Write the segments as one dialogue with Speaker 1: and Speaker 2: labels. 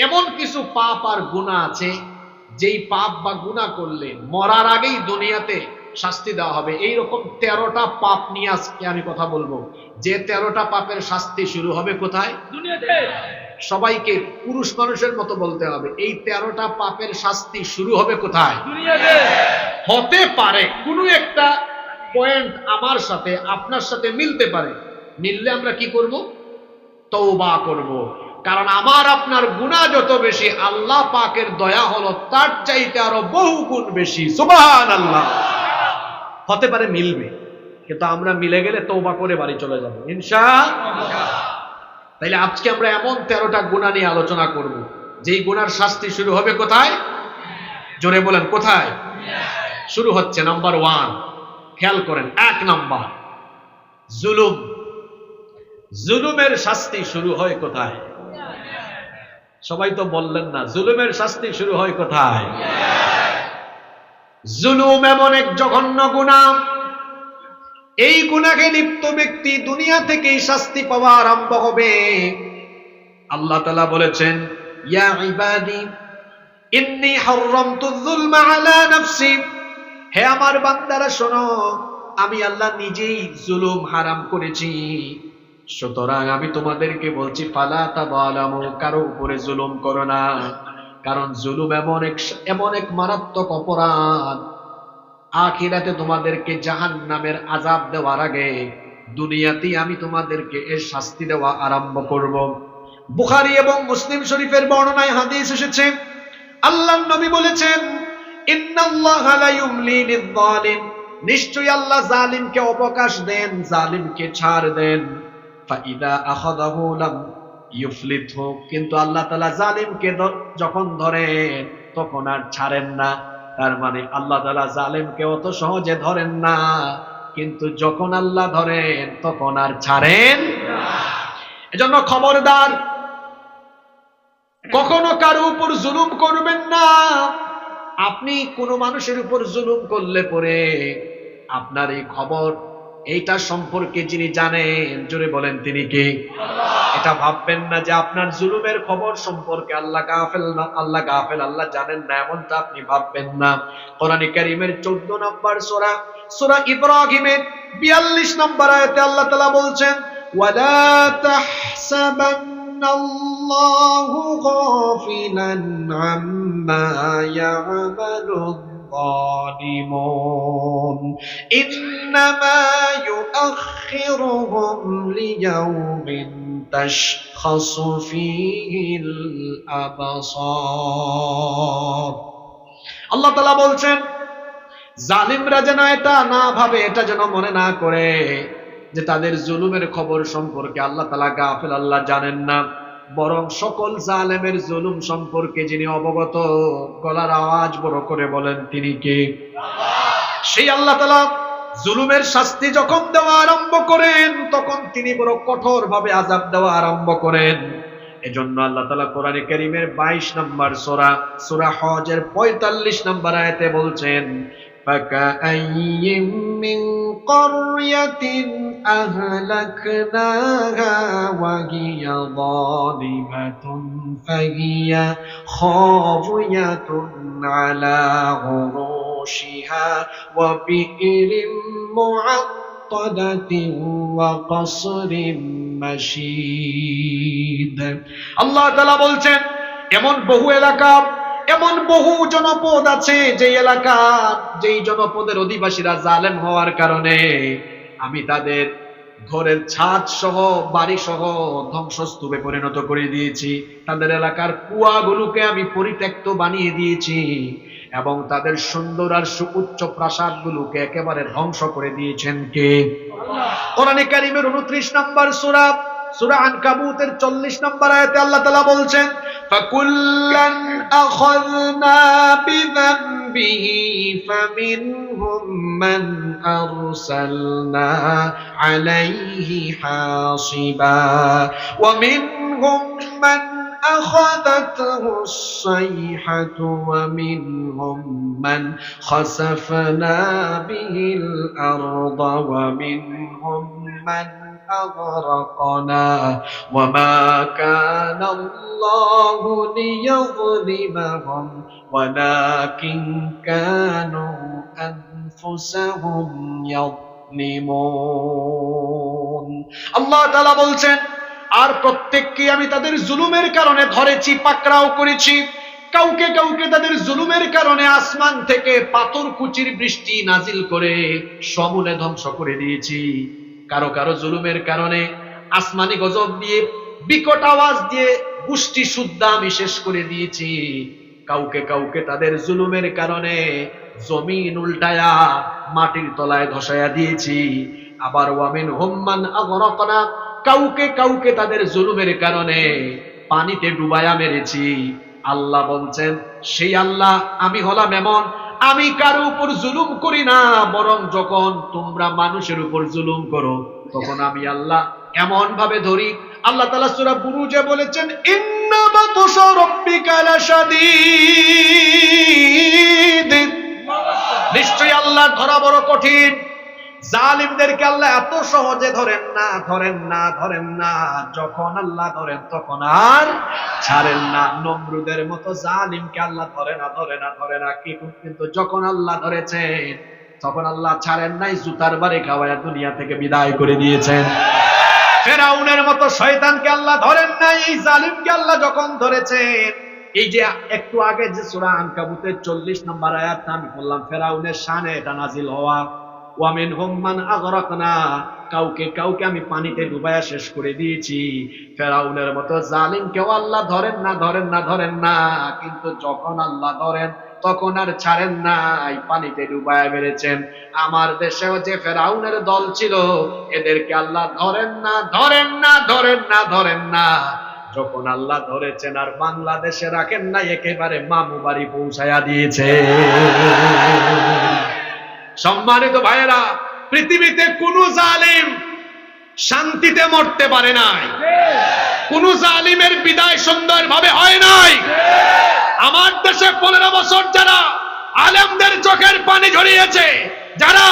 Speaker 1: এমন কিছু পাপ আর গুনাহ আছে যেই পাপ বা গুনাহ করলে মরার আগেই দুনিয়াতে শাস্তি দেওয়া হবে। এইরকম 13টা পাপ নিয়ে আজকে আমি কথা বলবো, যে 13টা পাপের শাস্তি শুরু হবে কোথায়? দুনিয়াতে। সবাইকে পুরুষ মানুষের মতো বলতে হবে, এই 13টা পাপের শাস্তি শুরু হবে কোথায়? দুনিয়াতে। হতে পারে কোনো একটা পয়েন্ট আমার সাথে আপনার সাথে মিলতে পারে, মিললে আমরা কি করব? তওবা করব। কারণ আমার আপনার গুনাহ যত বেশি, আল্লাহ পাকের দয়া হলো তার চাইতে আরো বহু গুণ বেশি। সুবহানাল্লাহ। হতে পারে মিলবে, কিন্তু আমরা মিলে গেলে তওবা করে বাড়ি চলে যাব ইনশাআল্লাহ। তাইলে আজকে আমরা এমন 13টা গুনাহ নিয়ে আলোচনা করব, যেই গুনার শাস্তি শুরু হবে কোথায়? জোরে বলেন কোথায়? শুরু হচ্ছে নাম্বার 1। খেয়াল করেন, 1 নাম্বার জুলুম। জুলুমের শাস্তি শুরু হয় কোথায়? সবাই তো বললেন না, জুলুমের শাস্তি শুরু হয় কোথায়? জুলুম এমন এক জঘন্য গুনাহ, এই গুনাহে লিপ্ত ব্যক্তি দুনিয়া থেকেই শাস্তি পাওয়া আরম্ভ হবে। আল্লাহ তাআলা বলেছেন, ইয়া ইবাদি ইন্নী হারামতুয যুলমা আলা নাফসি, হে আমার বান্দারা শোনো, আমি আল্লাহ নিজেই জুলুম হারাম করেছি, সুতরাং আমি তোমাদেরকে বলছি ফালা তাযালামু, কারো উপরে জুলুম করো না। কারণ জুলুম এমন এক মারাত্মক অপরাধ, আখিরাতে তোমাদেরকে জাহান্নামের আযাব দেওয়ার আগে দুনিয়াতেই আমি তোমাদেরকে এর শাস্তি দেওয়া আরম্ভ করব। বুখারী এবং মুসলিম শরীফের বর্ণনায় হাদিস এসেছে, আল্লাহর নবী বলেছেন, ইন্নাল্লাহা লা ইউমলি লিয-যালিম, নিশ্চয়ই আল্লাহ জালিমকে অবকাশ দেন, জালিমকে ছাড় দেন। ফাইদা আখাযাহু লাম ইউফলিতহু, কিন্তু আল্লাহ তাআলা জালিমকে যখন ধরেন তখন আর ছাড়েন না। তার মানে আল্লাহ তাআলা জালিমকে অত সহজে ধরেন না, কিন্তু যখন আল্লাহ ধরেন তখন আর ছাড়েন না। এজন্য খবরদার, কখনো কারো উপর জুলুম করবেন না। আপনি কোনো মানুষের উপর জুলুম করলে পরে আপনার এই খবর, এইটা সম্পর্কে যিনি জানেন, জোরে বলেন তিনি কে? এটা ভাববেন না যে আপনার জুলুমের খবর সম্পর্কে আল্লাহ গাফেল না, আল্লাহ গাফেল, আল্লাহ জানেন না, এমনটা আপনি ভাববেন না। কোরআনে কারীমের 14 নম্বর সূরা, সূরা ইব্রাহিমের 42 নম্বর আয়াতে আল্লাহ তাআলা বলছেন, ওয়ালা তাহসাবান্নাল্লাহু গাফিলান আম্মা ইয়া'মালুয الظالمون إنما يؤخرهم ليوم تشخص فيه الأبصار। আল্লাহ তাআলা বলছেন, জালিমরা যেন এটা না ভাবে, এটা যেন মনে না করে যে তাদের জুলুমের খবর সম্পর্কে আল্লাহ তাআলা গাফেল, আল্লাহ জানেন না। বরং সকল জালেমের জুলুম সম্পর্কে যিনি অবগত, গলার আওয়াজ বড় করে বলেন তিনি কে? সেই আল্লাহ তাআলা জুলুমের শাস্তি যখন দেওয়া আরম্ভ করেন, তখন তিনি বড় কঠোর ভাবে আযাব দেওয়া আরম্ভ করেন। এজন্য আল্লাহ তাআলা কোরআনে কারীমের 22 নম্বর সূরা, সূরা হজের 45 নম্বর আয়াতে বলছেন, ফাকাআইয়িম মিন ক্বরয়াতিন আহলাকনাহা ওয়া হিয়া যালিমাতুন ফাহিয়া খাওয়িয়াতুন আলা উরুশিহা ওয়া বিইরিম মুআত্তাদাতিন ওয়া কসরিম মাশীদ। আল্লাহ তাআলা বলছেন, এমন বহু এলাকা, এমন বহু জনপদ আছে, যে এলাকা, যেই জনপদের অধিবাসীরা জালেম হওয়ার কারণে আমি তাদের ঘরের ছাদ সহ, বাড়ি সহ ধ্বংসস্তূপে পরিণত করে দিয়েছি। তাদের এলাকার কুয়াগুলোকে আমি পরিত্যক্ত বানিয়ে দিয়েছি, এবং তাদের সুন্দর আর সুউচ্চ প্রাসাদগুলোকে একেবারে ধ্বংস করে দিয়েছেন কে? কোরআনে কারীমের 29 নম্বর সূরা, সূরা আনকাবুতের 40 নম্বর আয়াতে আল্লাহ তাআলা বলছেন, ফাকুল্লান আখাযনা বিযামবিহি ফামিনহুম মান আরসালনা আলাইহি হাসিবা ওয়া মিনহুম মান أخذته الصيحة ومنهم من خسفنا به الأرض ومنهم من أغرقنا وما كان الله ليظلمهم ولكن كانوا أنفسهم يظلمون আল্লাহ তাআলা বলছেন আর প্রত্যেককে আমি তাদের জুলুমের কারণে ধরেছি, পাকড়াও করেছি। কাউকে কাউকে তাদের জুলুমের কারণে আসমান থেকে পাথর কুচির বৃষ্টি নাজিল করে সমূলে ধ্বংস করে দিয়েছি। কারো কারো জুলুমের কারণে আসমানি গজব দিয়ে বিকট আওয়াজ দিয়ে গোষ্ঠী শুদ্ধা আমি শেষ করে দিয়েছি। কাউকে কাউকে তাদের জুলুমের কারণে জমিন উল্টায়া মাটির তলায় ধসায়া দিয়েছি। আবার ওয়ামিন হুম্মান আগরাকনা, কাউকে কাউকে তাদের জুলুমের কারণে পানিতে ডুবায়া মেরেছি। আল্লাহ বলছেন সেই আল্লাহ আমি হলাম এমন, আমি কারো উপর জুলুম করি না, বরং যখন তোমরা মানুষের উপর জুলুম করো তখন আমি আল্লাহ এমন ভাবে ধরি। আল্লাহ তাআলা সূরা বুরুজে বলেছেন ইন্না বাতশা রাব্বিকা লাশাদীদ, নিশ্চয়ই আল্লাহ ধরা বড় কঠিন। জালিমদেরকে আল্লাহ এত সহজে ধরেন না, ধরেন না, ধরেন না। যখন আল্লাহ ধরেন তখন আর ছাড়েন না। নমরুদের মতো জালিমকে আল্লাহ ধরে না, ধরে না, ধরে না, কিন্তু যখন আল্লাহ ধরেছেন তখন আল্লাহ ছাড়েন নাই, জুতার বাড়ি খাওয়ায়া দুনিয়া থেকে বিদায় করে দিয়েছেন। ফেরাউনের মতো শয়তানকে আল্লাহ ধরেন নাই, এই জালিমকে আল্লাহ যখন ধরেছেন, এই যে একটু আগে যে সূরা আনকাবুতের 40 নম্বর আয়াতটা আমি বললাম, ফেরাউনের শানে এটা নাজিল হওয়া, ওয়ামিনহুম মান আগরাকনা, কাউকে কাউকে আমি পানিতে ডুবায়া শেষ করে দিয়েছি। ফেরাউনের মতো জালিমকেও আল্লাহ ধরেন না, ধরেন না, ধরেন না, কিন্তু যখন আল্লাহ ধরেন তখন আর ছাড়েন নাই, পানিতে ডুবায়া মেরেছেন। আমার দেশেও যে ফেরাউনের দল ছিল এদেরকে আল্লাহ ধরেন না, ধরেন না, ধরেন না, ধরেন না। যখন আল্লাহ ধরেছেন আর বাংলাদেশে রাখেন না, একেবারে মামু বাড়ি পৌঁছায়া দিয়েছে। সম্মানিত ভাইয়েরা, পৃথিবীতে কোন জালিম শান্তিতে মরতে পারে নাই, কোন জালিমের বিদায় সুন্দরভাবে হয় নাই। আমার দেশে 15 বছর যারা আলেমদের চোখের পানি ঝরিয়েছে, যারা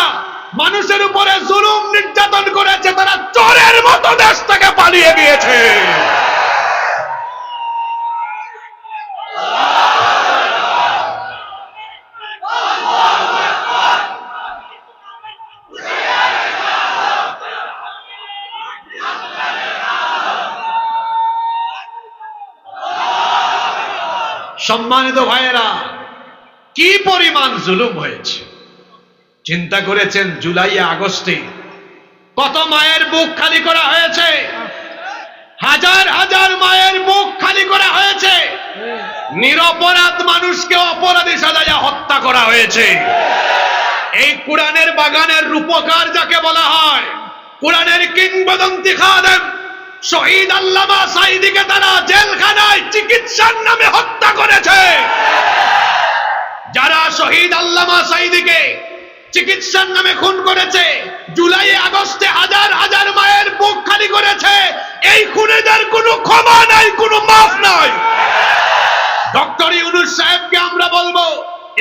Speaker 1: মানুষের উপরে জুলুম নির্যাতন করেছে, তারা চোরের মতো দেশ থেকে পালিয়ে গিয়েছে। সম্মানিত ভাইয়েরা, কি পরিমাণ জুলুম হয়েছে চিন্তা করেছেন? জুলাই আগস্টে কত মায়ের বুক খালি করা হয়েছে, হাজার হাজার মায়ের বুক খালি করা হয়েছে, নিরপরাধ মানুষকে অপরাধী সাজায়া হত্যা করা হয়েছে। এই কোরআনের বাগানের রূপকার যাকে বলা হয়, কোরআনের কিংবদন্তি খাদেম শহীদ আল্লামা সাঈদীকে তারা জেলখানায় চিকিৎসার নামে হত্যা করেছে। যারা শহীদ আল্লামা সাঈদীকে চিকিৎসার নামে খুন করেছে, জুলাই আগস্টে হাজার হাজার মায়ের বুক খালি করেছে, এই খুনিদের কোনো ক্ষমা নাই, কোনো মাফ নাই। ডক্টর ইউনূস সাহেবকে আমরা বলবো,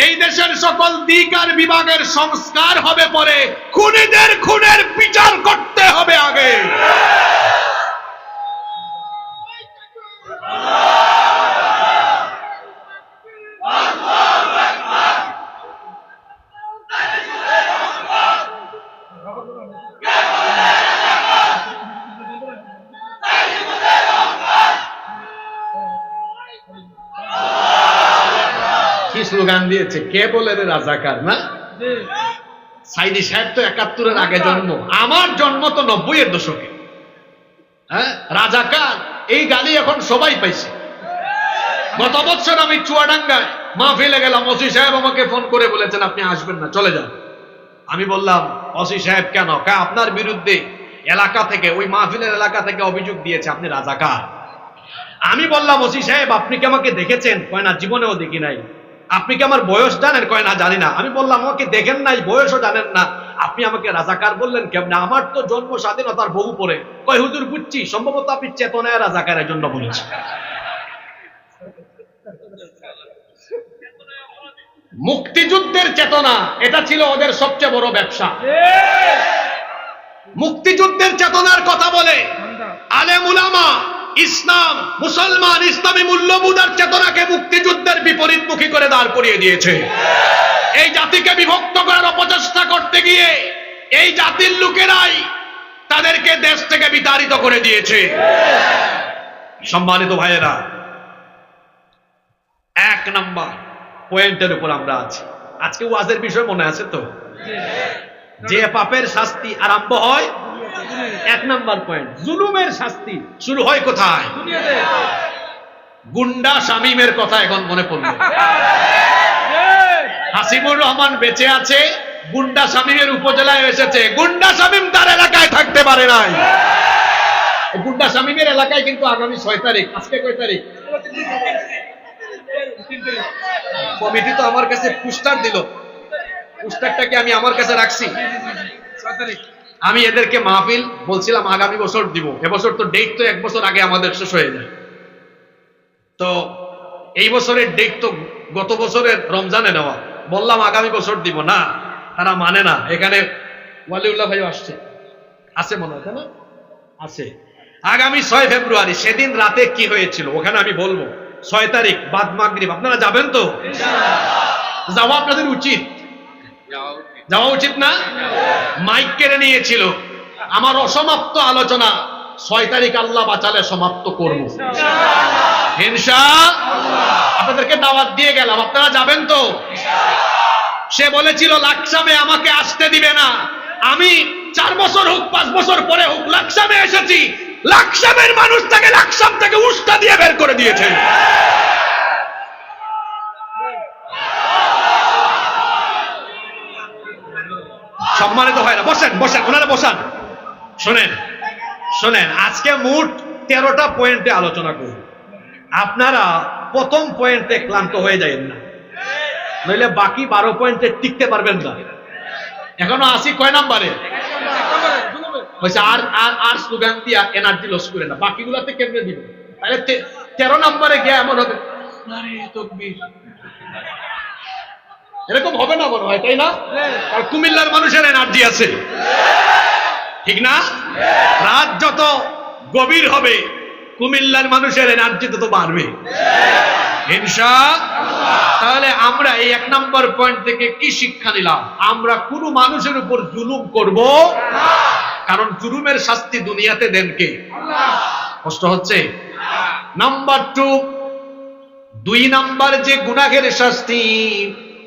Speaker 1: এই দেশের সকল দিক আর বিভাগের সংস্কার হবে পরে, খুনিদের খুনের বিচার করতে হবে আগে। কি স্লোগান দিয়েছে, কে বলে রে রাজাকার, না? সাইদি সাহেব তো 71-এর আগে জন্ম, আমার জন্ম তো 90-এর দশকে। হ্যাঁ, রাজাকার এই গালি এখন সবাই পাইছে। গত বছর আমি চুয়াডাঙ্গায় মাহফিলে গেলাম, ওসি সাহেব আমাকে ফোন করে বলেছেন আপনি আসবেন না, চলে যান। আমি বললাম ওসি সাহেব কেন? আপনার বিরুদ্ধে এলাকা থেকে, ওই মাহফিলের এলাকা থেকে অভিযোগ দিয়েছে আপনি রাজাকার। আমি বললাম ওসি সাহেব আপনি কি আমাকে দেখেছেন? কয় না, জীবনেও দেখি নাই। আপনি কি আমার বয়স জানেন? কয় না, জানি না। আমি বললাম আমাকে দেখেন নাই, বয়সও জানেন না, আপনি আমাকে রাজাকার বললেন কেমনে? আমার তো জন্ম স্বাধীনতার বহু পরে। কয় হুজুর বুঝছি, সম্ভবত আপনি চেতনায় রাজাকারের জন্য বলেছেন। মুক্তিযুদ্ধের চেতনা, এটা ছিল ওদের সবচেয়ে বড় ব্যবসা। মুক্তিযুদ্ধের চেতনার কথা বলে আলেম উলামা, ইসলাম, মুসলমান, ইসলামী মূল্যবোধ আর চেতনাকে মুক্তিযুদ্ধের বিপরীতমুখী করে দাঁড় করিয়ে দিয়েছে। এই জাতিকে বিভক্ত করার অপচেষ্টা করতে গিয়ে এই জাতির লোকেরাই তাদেরকে দেশ থেকে বিতাড়িত করে দিয়েছে। সম্মানিত ভাইয়েরা, 1 নাম্বার পয়েন্টের উপর আমরা আছি। আজকে ওয়াজের বিষয় মনে আছে তো? যে পাপের শাস্তি আরম্ভ হয়, 1 নাম্বার পয়েন্ট, জুলুমের শাস্তি শুরু হয় কোথায়? গুন্ডা শামীমের কথা এখন মনে পড়ল। হাসিবুর রহমান বেঁচে আছে, গুন্ডা শামীমের উপজেলায় এসেছে। গুন্ডা শামীম তার এলাকায় থাকতে পারে নাই। গুন্ডা শামীমের এলাকায় কিন্তু আগামী 6 তারিখ, আজকে কয় তারিখ? কমিটি তো আমার কাছে পোস্টার দিল, পোস্টারটাকে আমি আমার কাছে রাখছি। আমি এদেরকে মাহফিল বলছিলাম আগামী বছর দিব, এবছর তো ডেট তো 1 বছর আগে আমাদের শেষ হয়ে যায়। তো এই বছরের ডেট তো গত বছরের রমজানে নেওয়া, বললাম আগামী বছর দিব না, তারা মানে না। এখানে ওয়ালিউল্লাহ ভাই আসছে, আছে মনে হয় না? আছে। আগামী 6 ফেব্রুয়ারি, সেদিন রাতে কি হয়েছিল ওখানে আমি বলবো। 6 তারিখ বাদ মাগরিব, আপনারা যাবেন তো? যাওয়া আপনাদের উচিত, যাওয়া উচিত না? মাইক কেড়ে নিয়েছিল। আমার অসমাপ্ত আলোচনা 6 তারিখ আল্লাহ বাঁচালে সমাপ্ত করব ইনশাআল্লাহ। আপনাদেরকে দাওয়াত দিয়ে গেলাম, আপনারা যাবেন তো? সে বলেছিল লাকসামে আমাকে আসতে দিবে না। আমি 4 বছর হোক 5 বছর পরে হোক লাকসামে এসেছি। লাকসামের মানুষ তাকে লাকসাম থেকে উস্তা দিয়ে বের করে দিয়েছে। সম্মানিত হয় না, বসেন বসেন, ওনারা বসান। শোনেন শোনেন, আজকে মোট 13টা পয়েন্টে আলোচনা করব। আপনারা প্রথম পয়েন্টে ক্লান্ত হয়ে যাবেন না, নইলে বাকি 12 পয়েন্টে টিকতে পারবেন না। এখনো আসি কয় নাম্বারে? আর আর আর স্লোগান দিয়া এনার্জি লস করে না, বাকিগুলাতে কেমনে দিব? তাহলে 13 নাম্বারে গিয়ে এমন হবে নারে তাকবীর, এরকম হবে না মনে হয়, তাই না? আর কুমিল্লার মানুষের এনার্জি আছে, ঠিক না? রাত যত গভীর হবে কুমিল্লার মানুষের এনার্জি তত বাড়বে ইনশাআল্লাহ। তাহলে আমরা এই 1 নম্বর পয়েন্ট থেকে কি শিক্ষা নিলাম? আমরা কোনো মানুষের উপর জুলুম করব না, কারণ জুলুমের শাস্তি দুনিয়াতে দেন কে? আল্লাহ। কষ্ট হচ্ছে? নাম্বার 2 নাম্বার যে গুনাহের শাস্তি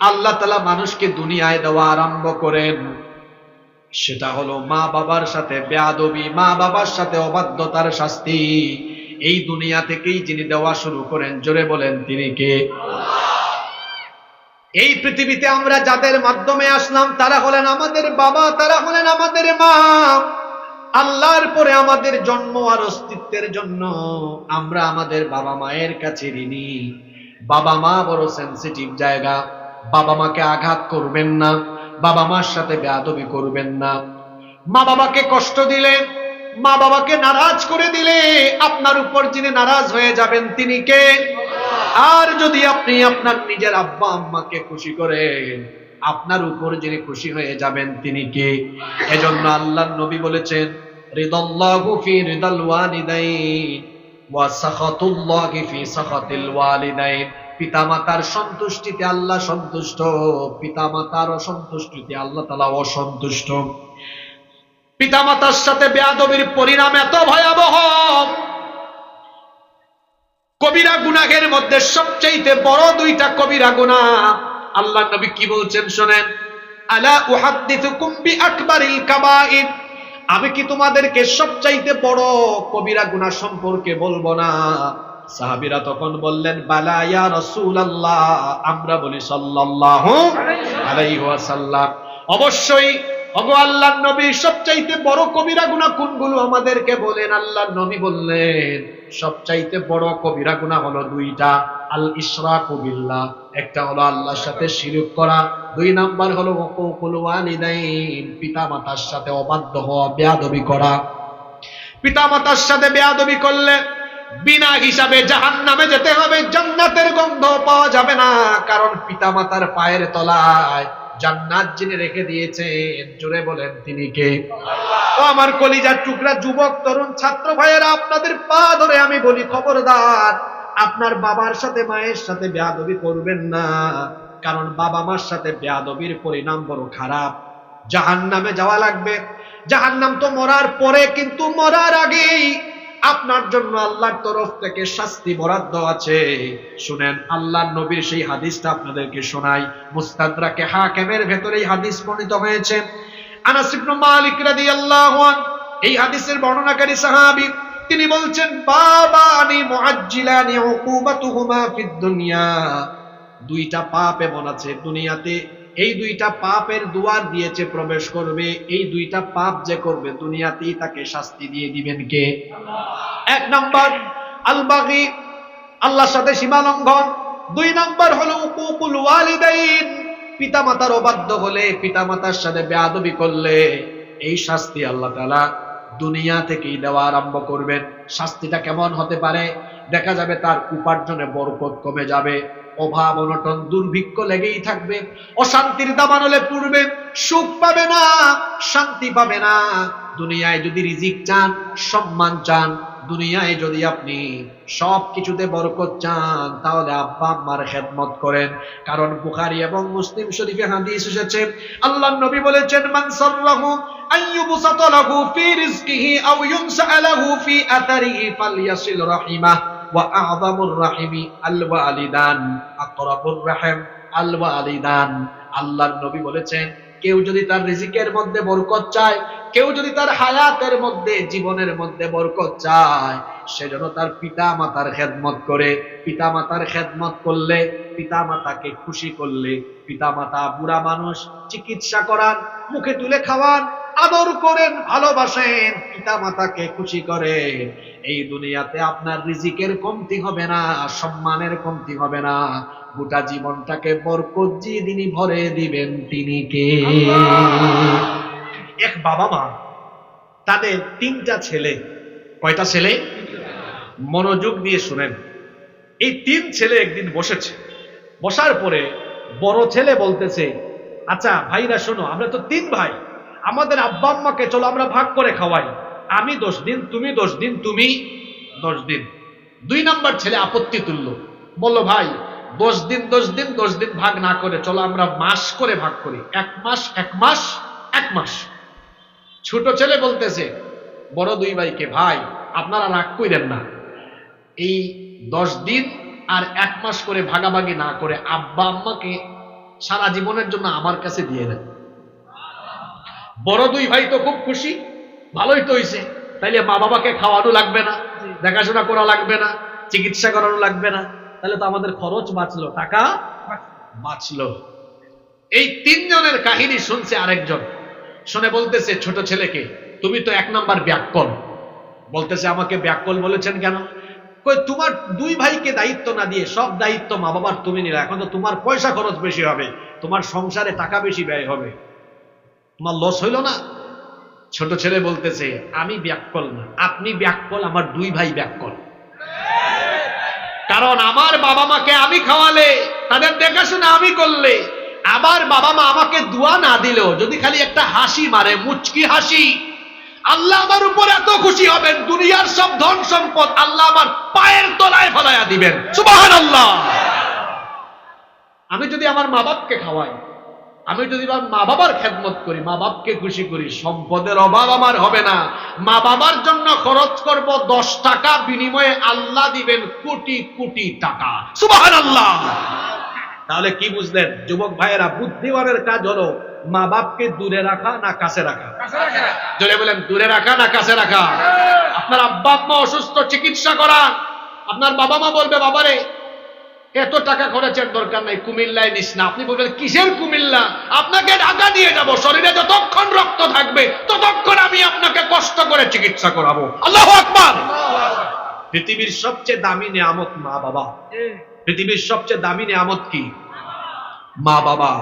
Speaker 1: আল্লাহ তাআলা মানুষকে দুনিয়ায় দেওয়া আরম্ভ করেন, সেটা হলো মা বাবার সাথে বেয়াদবি, মা বাবার সাথে অবাধ্যতার শাস্তি। এই দুনিয়া থেকেই যিনি দেওয়া শুরু করেন, জোরে বলেন তিনি কে? এই পৃথিবীতে আমরা যাদের মাধ্যমে আসলাম তারা হলেন আমাদের বাবা, তারা হলেন আমাদের মা। আল্লাহর পরে আমাদের জন্ম আর অস্তিত্বের জন্য আমরা আমাদের বাবা মায়ের কাছে ঋণী। বাবা মা বড় সেনসিটিভ জায়গা, বাবা মাকে আঘাত করবেন না, বাবা মার সাথে বেয়াদবি করবেন না। মা বাবাকে কষ্ট দিলে, মা বাবাকে নারাজ করে দিলে আপনার উপর যিনি নারাজ হয়ে যাবেন তিনি কে? আর যদি আপনি আপনার নিজের আব্বা আম্মাকে খুশি করেন, আপনার উপর যিনি খুশি হয়ে যাবেন তিনি কে? এজন্য আল্লাহর নবী বলেছেন, রিদাল্লাহু ফি রিদাল ওয়ালিদাইন ওয়া সাখাতুল্লাহি ফি সাখাতিল ওয়ালিদাইন। পিতামাতার সন্তুষ্টিতে আল্লাহ সন্তুষ্ট, পিতামাতার অসন্তুষ্টিতে আল্লাহ তাআলা অসন্তুষ্ট। পিতামাতার সাথে বেয়াদবির পরিণাম এত ভয়াবহ, কবিরা গুনাহের মধ্যে সবচেয়ে বড় 2টা কবিরা গুনাহ। আল্লাহ নবী কি বলছেন শোনেন, আলা উহাদ্দিসুকুম বিআকবারিল কাবাইর, আমি কি তোমাদেরকে সবচেয়ে বড় কবিরা গুনাহ সম্পর্কে বলবো না? সাহাবীরা তখন বললেন, বালা ইয়া রাসূলুল্লাহ। আমরা বলি সাল্লাল্লাহু আলাইহি ওয়াসাল্লাম, অবশ্যই ওগো আল্লাহর নবী, সবচাইতে বড় কবিরা গুনাহ কোনগুলো আমাদেরকে বলেন। আল্লাহর নবী বললেন, সবচাইতে বড় কবিরা গুনাহ হলো 2টা। আল ইশরাকু বিল্লাহ, একটা হলো আল্লাহর সাথে শিরক করা, 2 নাম্বার হলো উকুকুল ওয়ালিদাইন, পিতামাতার সাথে অবাধ্য হওয়া, বেয়াদবি করা। পিতামাতার সাথে বেয়াদবি করলে বিনা হিসাবে জাহান্নামে যেতে হবে, জান্নাতের গন্ধ গন্ধ পাওয়া যাবে না, কারণ পিতামাতার পায়ের তলায় জান্নাত যিনি রেখে দিয়েছেন, জোরে বলেন তিনি কে? ও আমার কলিজার টুকরা যুবক তরুণ ছাত্র ভাইয়েরা, আপনাদের পা ধরে আমি বলি, খবরদার আপনার বাবার সাথে মায়ের সাথে বেয়াদবি করবেন না, কারণ বাবা মার সাথে বেয়াদবির পরিণাম বড় খারাপ। জাহান্নামে যাওয়া লাগবে। জাহান্নাম তো মরার পরে, কিন্তু মরার আগেই আপনার জন্য আল্লাহর তরফ থেকে শাস্তি বরাদ্দ আছে। শুনেন, আল্লাহর নবীর সেই হাদিসটা আপনাদেরকে শোনাই। মুস্তাদরাকে হাকিমের ভেতরে এই হাদিস বর্ণিত হয়েছে। আনাস ইবনে মালিক রাদিয়াল্লাহু আনহু এই হাদিসের বর্ণনাকারী সাহাবী, তিনি বলছেন, বাবানি মুআজ্জিলানি উকুবাতুহুমা ফিদ দুনিয়া, দুইটা পাপ এমন আছে দুনিয়াতে, এই দুইটা পাপের দুয়ার দিয়েছে, প্রবেশ করবে, এই দুইটা পাপ যে করবে দুনিয়াতেই তাকে শাস্তি দিয়ে দিবেন কে? এক নাম্বার আল বাগী, আল্লাহর সাথে সীমা লঙ্ঘন। দুই নাম্বার হলো উকুকুল ওয়ালিদাইন, পিতামাতার অবাধ্য হলে, পিতামাতার সাথে বেয়াদবি করলে এই শাস্তি আল্লাহ তাআলা দুনিয়া থেকেই দেওয়া আরম্ভ করবেন। শাস্তিটা কেমন হতে পারে? দেখা যাবে তার উপার্জনে বরকত কমে যাবে, অভাব অনটন দুর্ভিক্ষ লেগেই থাকবে, অশান্তির দাবানলে পড়বে, সুখ পাবে না, শান্তি পাবে না। দুনিয়ায় যদি রিজিক চান, সম্মান চান, দুনিয়ায় যদি আপনি সব কিছুতে বরকত চান, তাহলে আব্বা আম্মার খেদমত করেন। কারণ বুখারী এবং মুসলিম শরীফে হাদিস এসেছে, আল্লাহর নবী বলেছেন, মান সাররাহু আইয়ুবসাতা লাহু ফি রিজকিহি আও ইউনসা লাহু ফি আতারিহি ফালইয়াসিল রাহিমাহ ওয়া আ'যামুর রাহিমি আল ওয়ালিদান আকরাবুর রাহিম আল ওয়ালিদান। আল্লাহর নবী বলেছেন, কেউ যদি তার রিজিকের মধ্যে বরকত চায়, কেউ যদি তার হায়াতের মধ্যে, জীবনের মধ্যে বরকত চায়, সেজন্য তার পিতা মাতার খেদমত করে। পিতা মাতার খেদমত করলে, পিতা মাতাকে খুশি করলে, পিতা মাতা বুড়া মানুষ, চিকিৎসা করান, মুখে তুলে খাওয়ান, আদর করেন, ভালোবাসেন, পিতা মাতাকে খুশি করেন, এই দুনিয়াতে আপনার রিজিকের কমতি হবে না, সম্মানের কমতি হবে না, গোটা জীবনটাকে বরকত দিয়ে তিনি ভরে দিবেন, তিনি কে? এক বাবা মা, তাদের তিনটা ছেলে। কয়টা ছেলে? মনোযোগ দিয়ে শুনেন। এই তিন ছেলে একদিন বসেছে, বসার পরে বড় ছেলে বলতেছে, আচ্ছা ভাইরা শোনো, আমরা তো তিন ভাই, আমাদের আব্বা আম্মাকে চলো আমরা ভাগ করে খাওয়াই, আমি 10 দিন, তুমি 10 দিন, তুমি 10 দিন। দুই নাম্বার ছেলে আপত্তি তুলল, বলল, ভাই 10 দিন 10 দিন 10 দিন ভাগ না করে চলো আমরা মাস করে ভাগ করি, 1 মাস 1 মাস 1 মাস। ছোট ছেলে বলতেছে বড় দুই ভাইকে, ভাই আপনারা রাগ কইরেন না, এই 10 দিন আর 1 মাস করে ভাগাভাগি না করে আব্বা আম্মাকে সারা জীবনের জন্য আমার কাছে দিয়ে দেন। বড় দুই ভাই তো খুব খুশি, ভালোই তো হইছে, তাইলে মা বাবাকে খাওয়ানো লাগবে না, দেখাশোনা করা লাগবে না, চিকিৎসা করানো লাগবে না, তাহলে তো আমাদের খরচ বাঁচলো, টাকা বাঁচলো। এই তিনজনের কাহিনী শুনছে আরেকজন, শুনে বলতেছে ছোট ছেলেকে, তুমি তো 1 নাম্বার ব্যাককল। বলতেছে, আমাকে ব্যাককল বলেছেন কেন? কই, তোমার দুই ভাইকে দায়িত্ব না দিয়ে সব দায়িত্ব মা বাবার তুমি নিলে, এখন তো তোমার পয়সা খরচ বেশি হবে, তোমার সংসারে টাকা বেশি ব্যয় হবে, তোমার লস হইল না? ছোট ছেলে বলতেছে, আমি ব্যাককল না, আপনি ব্যাককল, আমার দুই ভাই ব্যাককল। কারণ আমার বাবা মাকে আমি খাওয়ালে, তাদের দেখাশোনা আমি করলে, আমার বাবা মা আমাকে দোয়া না দিলেও যদি খালি একটা হাসি মারে, মুচকি হাসি, আল্লাহ আমার উপর এত খুশি হবেন, দুনিয়ার সব ধন সম্পদ আল্লাহ আমার পায়ের তলায় ফেলাইয়া দিবেন। সুবহানাল্লাহ। আমি যদি আমার মা বাপকে খাওয়াই, আমি যদি মা বাবার খেদমত করি, মা বাপকে খুশি করি, সম্পদের অভাব আমার হবে না। মা বাবার জন্য খরচ করব 10 টাকা, বিনিময়ে আল্লাহ দিবেন কোটি কোটি টাকা। সুবহানাল্লাহ। তাহলে কি বুঝলেন যুবক ভাইয়েরা? বুদ্ধিমানের কাজ হলো মা বাপকে দূরে রাখা না কাছে রাখা? জোরে বলেন, দূরে রাখা না কাছে রাখা? আপনার আব্বা আম্মা অসুস্থ, চিকিৎসা করা, আপনার বাবা মা বলবে, বাবারে এত টাকা খরচের দরকার নাই, কুমিল্লায় নিস না। আপনি বলবেন, কিসের কুমিল্লা? আপনাকে ঢাকা নিয়ে যাব, শরীরে যতক্ষণ রক্ত থাকবে ততক্ষণ আমি আপনাকে কষ্ট করে চিকিৎসা করাবো। আল্লাহু আকবার। পৃথিবীর সবচেয়ে দামি নিয়ামত মা বাবা। পৃথিবীর সবচেয়ে দামি নিয়ামত কি? মা বাবা।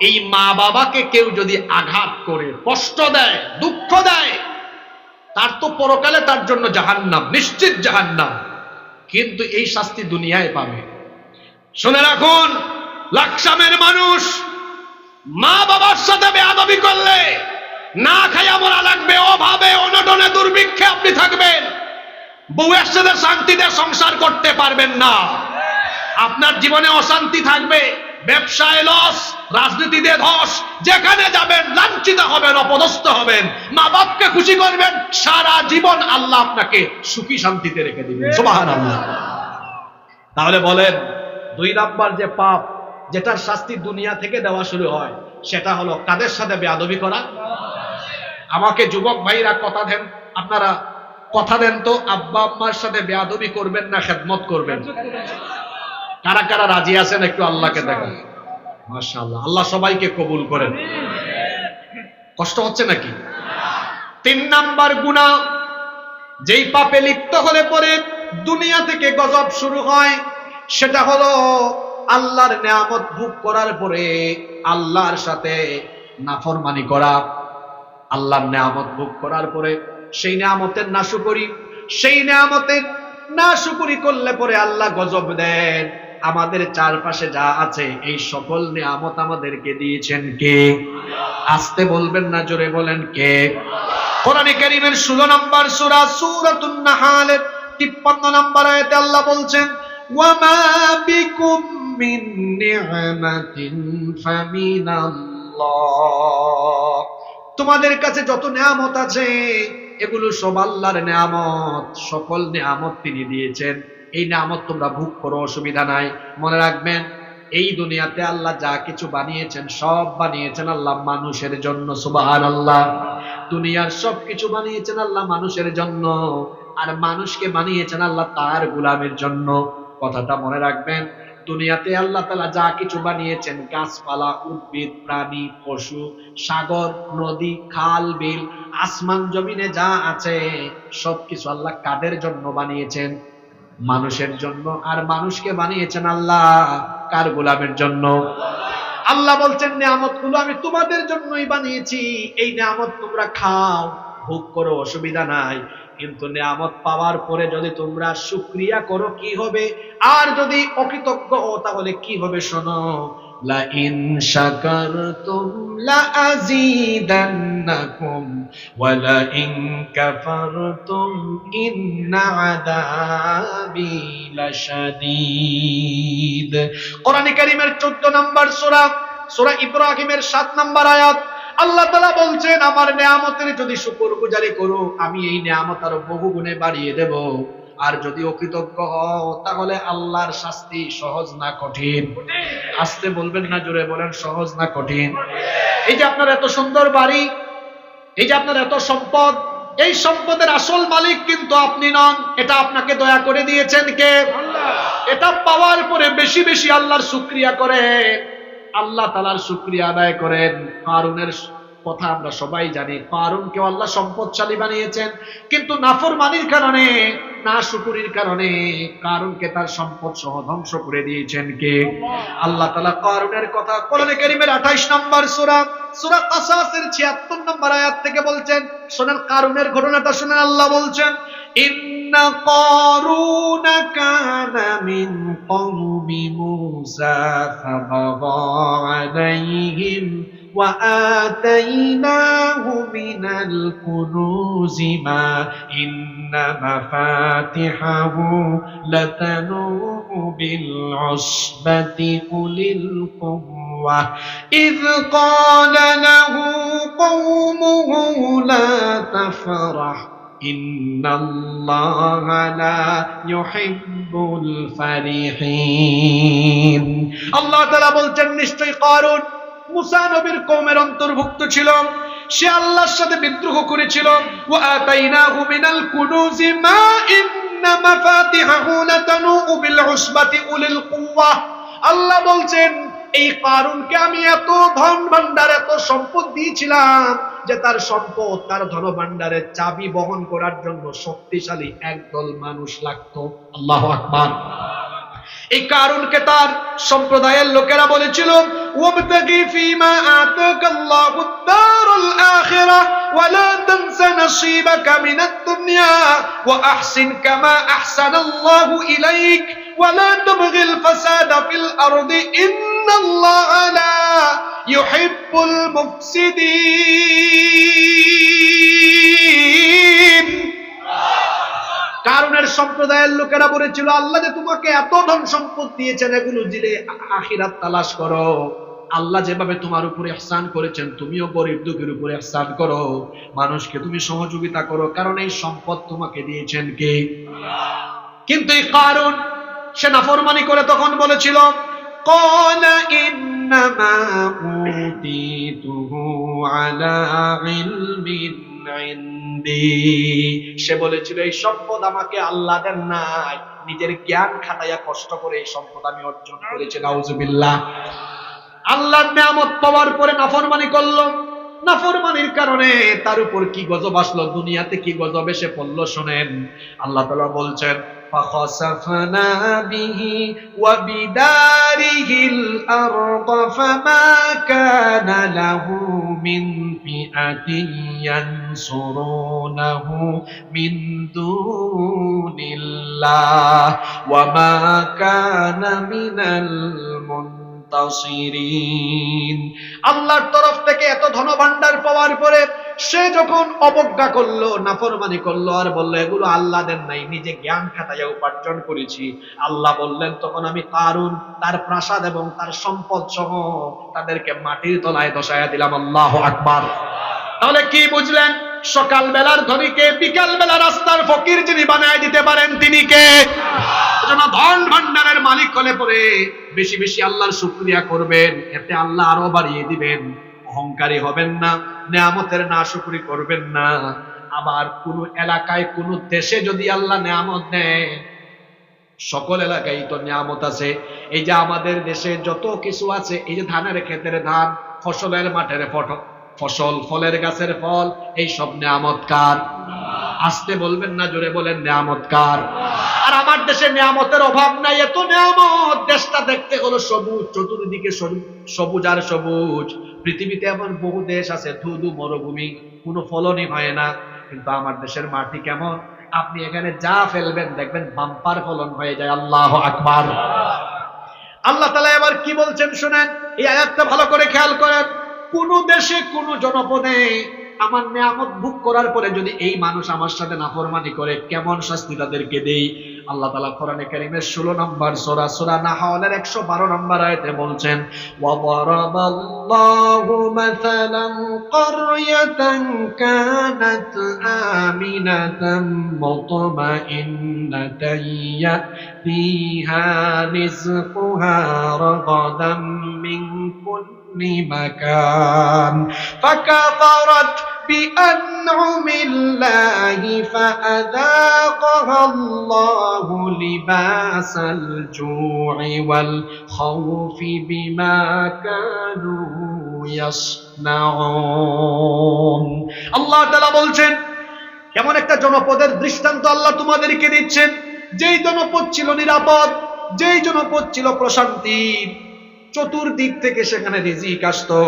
Speaker 1: এই মা বাবাকে কেউ যদি আঘাত করে, কষ্ট দেয়, দুঃখ দেয়, তার তো পরকালে তার জন্য জাহান্নাম, নিশ্চিত জাহান্নাম। কিন্তু এই শাস্তি দুনিয়ায় পাবে। শুনে রাখুন, লাকসামের মানুষ মা বাবার সাথে বেয়াদবি করলে না খাইয়া মরা লাগবে, অভাবে অনটনে দুর্ভিক্ষে আপনি থাকবেন, বউয়ের সাথে শান্তিতে সংসার করতে পারবেন না, আপনার জীবনে অশান্তি থাকবে, ব্যবসায় লস, রাজনীতিতে ধস, যেখানে যাবেন লাঞ্ছিত হবেন, অপদস্থ হবেন, মা বাপকে খুশি করবেন, সারা জীবন আল্লাহ আপনাকে সুখী শান্তিতে রেখে দিবেন। সুবহানাল্লাহ। তাহলে বলেন, 2 নাম্বার যে পাপ, যেটার শাস্তি দুনিয়া থেকে দেওয়া শুরু হয়, সেটা হলো কাদের সাথে বেয়াদবি করা। আমাকে যুবক ভাইরা কথা দেন, আপনারা কথা দেন তো, আব্বা আম্মার সাথে বেয়াদবি করবেন না খেদমত করবেন? কারা কারা রাজি আছেন একটু আল্লাহকে দেখেন। মাশাআল্লাহ, আল্লাহ সবাইকে কবুল করেন। কষ্ট হচ্ছে নাকি? 3 নাম্বার গুনাহ, যেই পাপে লিপ্ত হলে পরে দুনিয়া থেকে গজব শুরু হয়, সেটা হলো আল্লাহর নিয়ামত ভোগ করার পরে আল্লাহর সাথে নাফরমানি করা। আল্লাহর নিয়ামত ভোগ করার পরে সেই নিয়ামতের নাশুকরি, সেই নিয়ামতের নাশুকরি করলে পরে আল্লাহ গজব দেন। আমাদের চারপাশে যা আছে এই সকল নিয়ামত আমাদেরকে দিয়েছেন কে? আস্তে বলবেন না, জোরে বলেন কে? কোরআনে কারীমের 16 নম্বর সূরা সূরাতুন নাহালের 53 নম্বর আয়াতে আল্লাহ বলছেন, ওয়ামা বিকুম মিন নি'মাতিন ফামিনাল্লাহ। তোমাদের কাছে যত নিয়ামত আছে এগুলো সব আল্লাহর নিয়ামত, সকল নিয়ামত তিনি দিয়েছেন, এই নিয়ামত তোমরা ভোগ করো, অসুবিধা নাই। মনে রাখবেন, এই দুনিয়াতে আল্লাহ যা কিছু বানিয়েছেন সব বানিয়েছেন আল্লাহ মানুষের জন্য। সুবহানাল্লাহ। দুনিয়ার সব কিছু বানিয়েছেন আল্লাহ মানুষের জন্য, আর মানুষকে বানিয়েছেন আল্লাহ তার গোলামের জন্য। কথাটা মনে রাখবেন, দুনিয়াতে আল্লাহ তাআলা যা কিছু বানিয়েছেন, গাছপালা, উদ্ভিদ, প্রাণী, পশু, সাগর, নদী, খাল, বিল, আসমান জমিনে যা আছে সবকিছু আল্লাহ কাদের জন্য বানিয়েছেন? মানুষের জন্য। আর মানুষকে বানিয়েছেন আল্লাহ কার গোলামের জন্য? আল্লাহ বলছেন, নিয়ামতগুলো আমি তোমাদের জন্যই বানিয়েছি, এই নিয়ামত তোমরা খাও, ভোগ করো, অসুবিধা নাই। কিন্তু নিয়ামত পাওয়ার পরে যদি তোমরা শুকরিয়া করো কি হবে, আর যদি অকৃতজ্ঞ হও তাহলে কি হবে শোনো। লা ইন শাকারতুম লা আযীদান্নাকুম ওয়া লা ইন কাফারতুম ইন্না আযাবি লাশাদীদ। কোরআনে কারীমের 14 নম্বর সূরা, সূরা ইব্রাহিমের 7 নম্বর আয়াত, আল্লাহ তাআলা বলছেন, আমার নিয়ামতের যদি শুকরগুজারি করো আমি এই নিয়ামত আরো বহু গুণে বাড়িয়ে দেব, আর যদি অকৃতজ্ঞ হও তাহলে আল্লাহর শাস্তি সহজ না কঠিন? আস্তে বলবেন না, জোরে বলেন, সহজ না কঠিন? এই যে আপনার এত সুন্দর বাড়ি, এই যে আপনার এত সম্পদ, এই সম্পদের আসল মালিক কিন্তু আপনি নন, এটা আপনাকে দয়া করে দিয়েছেন কে? আল্লাহ। এটা পাওয়ার পরে বেশি বেশি আল্লাহর শুকরিয়া করেন, আল্লাহ তাআলার শুকরিয়া আদায় করেন। কারুনের কথা আমরা সবাই জানি, কারুনকে আল্লাহ সম্পদশালী বানিয়েছেন, কিন্তু নাফরমানির কারণে, নাশুকরির কারণে কারুনকে তার সম্পদ সহ ধ্বংস করে দিয়েছেন কে? আল্লাহ তাআলা কারুনের কথা কোরআনে কারীমের 28 নম্বর সূরা, সূরা কাসাসের 76 নম্বর আয়াত থেকে বলছেন। শুনেন কারুনের ঘটনাটা শুনেন, আল্লাহ বলছেন, ইন্না কারুনা কানা মিন কওমি মূসা ফাবাগা আলাইহিম ওয়া আতাইনাহু মিনাল কুনুজি মা ইন্না মাফাতিহাহু লাতানূহু বিল উসবাতি উলিল কুওয়া ইয ক্বালা লাহু কওমুহু লা তাফরাহ ইন্নাল্লাহা লা ইউহিব্বুল ফারিহিন। আল্লাহ তাআলা বলছেন, নিশ্চয়ই কারুন মুসা নবীর কওমের অন্তর্ভুক্ত ছিল, সে আল্লাহর সাথে বিদ্রোহ করেছিল। ওয়া আতাইনাহু মিনাল কুনুজি মা ইন্না মাফাতিহাহু লাতানূউ বিল উসবাতি উলিল কুওয়া। আল্লাহ বলছেন, এই কারুনকে আমি এত ধন ভান্ডার, এত সম্পদ দিয়েছিলাম যে তার সম্পদ, তার ধন ভান্ডারের চাবি বহন করার জন্য শক্তিশালী একদল মানুষ লাগতো। আল্লাহু আকবার। এই কারুনকে তার সম্প্রদায়ের লোকেরা বলেছিল, ওয়াবতাগি ফীমা আতাকাল্লাহু আদ-দারুল আখিরাহ ওয়া লা তানসা নাসীবাকা মিনাদ দুনিয়া ওয়া আহসিন কামা আহসানাল্লাহু ইলাইক ওয়া লা তাবগিল ফাসাদা ফিল আরদি ইন্নাল্লাহা লা ইউহিব্বুল মুফসিদিন। কারুনের সম্প্রদায়ের লোকেরা বলেছিল, আল্লাহ যে তোমাকে এত ধন সম্পদ দিয়েছেন, এগুলো দিলে আখিরাত তালাশ করো। আল্লাহ যেভাবে তোমার উপরে ইহসান করেছেন, তুমিও গরিব দুঃখীর উপরে ইহসান করো, মানুষকে তুমি সহযোগিতা করো, কারণ এই সম্পদ তোমাকে দিয়েছেন কে? কিন্তু এই কারুন সে নাফরমানি করে তখন বলেছিল, ক্বালা ইন্নামা উতীতুহু আলা ইলমিন ইনদি। সে বলেছিল এই সম্পদ আমাকে আল্লাহ দেন নাই, নিজের জ্ঞান খাটাইয়া কষ্ট করে এই সম্পদ আমি অর্জন করেছি। নাউজুবিল্লাহ। আল্লাহর নিয়ামত পাওয়ার পরে নাফরমানি করলো, নাফরমানির কারণে তার উপর কি গজব আসলো, দুনিয়াতে কি গজব এসে পড়লো শোনেন। আল্লাহ তাআলা বলছেন, فَخَسَفْنَا بِهِ وَبِدَارِهِ الْأَرْضَ فَمَا كَانَ لَهُ مِنْ فِئَةٍ يَنْصُرُونَهُ مِنْ دُونِ اللَّهِ وَمَا كَانَ مِنَ الْمُنْتَصِرِينَ। আল্লাহর তরফ থেকে এত ধনভাণ্ডার পাওয়ার পরে সে যখন অবজ্ঞা করলো, নাফরমানি করলো, আর বললো এগুলো আল্লাহ দেন নাই, নিজে জ্ঞান খাটাইয়া উপার্জন করেছি, আল্লাহ বললেন তখন আমি কারুন তার প্রাসাদ এবং তার সম্পদ সহ তাদেরকে মাটির তলায় দশায়া দিলাম। আল্লাহু আকবার। তাহলে কি বুঝলেন? সকাল বেলার ধনীকে বিকাল বেলা রাস্তার ফকির যিনি বানায় দিতে পারেন তিনি কে? ধন ভান্ডারের মালিক হলে পরে বেশি বেশি আল্লাহর শুকরিয়া করবেন, এতে আল্লাহ আরো বাড়িয়ে দিবেন। অহংকারী হবেন না, নেয়ামতের নাশুকরি করবেন না। আবার কোন এলাকায় কোন দেশে যদি আল্লাহ নেয়ামত দেয়, সকল এলাকায় তো নিয়ামত আছে। এই যে আমাদের দেশে যত কিছু আছে, এই যে ধানের ক্ষেতের ধান, ফসলের মাঠের ফসল, ফলের গাছের ফল, এই সব নিয়ামত কার? আসতে বলবেন না, জোরে বলেন নিয়ামত কার? আর আমার দেশে নিয়ামতের অভাব নাই, এত নিয়ামত। দেশটা দেখতে হলো সবুজ, চতুর্দিকে সবুজ আর সবুজ। পৃথিবীতে এমন বহু দেশ আছে ধুধু মরুভূমি, কোনো ফলনই হয় না, কিন্তু আমার দেশের মাটি কেমন? আপনি এখানে যা ফেলবেন দেখবেন বাম্পার ফলন হয়ে যায়। আল্লাহু আকবার। আল্লাহ তাআলা এবার কি বলছেন শুনেন, এই আয়াতটা ভালো করে খেয়াল করেন। কোন দেশে কোন জনপদে আমার নিয়ামত ভোগ করার পরে যদি এই মানুষ আমার সাথে নাফরমানি করে, কেমন শাস্তি তাদেরকে দেই? আল্লাহ তাআলা কোরআনে কারীমের 16 নম্বর সূরা, সূরা নাহলের 112 নম্বর আয়াতে বলছেন, ওয়া দারাবাল্লাহু মাসালান ক্বরয়াতান কানাত আমিনাতান মুতমাইন্নাতান ইয়াতিহা রিজকুহা রাগাদাম মিন কুল্লি মাকান ফাকাফারাত بأنعم الله فأذاقها الله لباس الجوع والخوف بما كانوا يصنعون। আল্লাহ তাআলা বলছেন, এমন একটা জনপদের দৃষ্টান্ত আল্লাহ তোমাদেরকে দিচ্ছেন, যেই জনপদ ছিল নিরাপদ, যেই জনপদ ছিল প্রশান্তি, চতুর্দিক থেকে সেখানে রিজিক আসতো।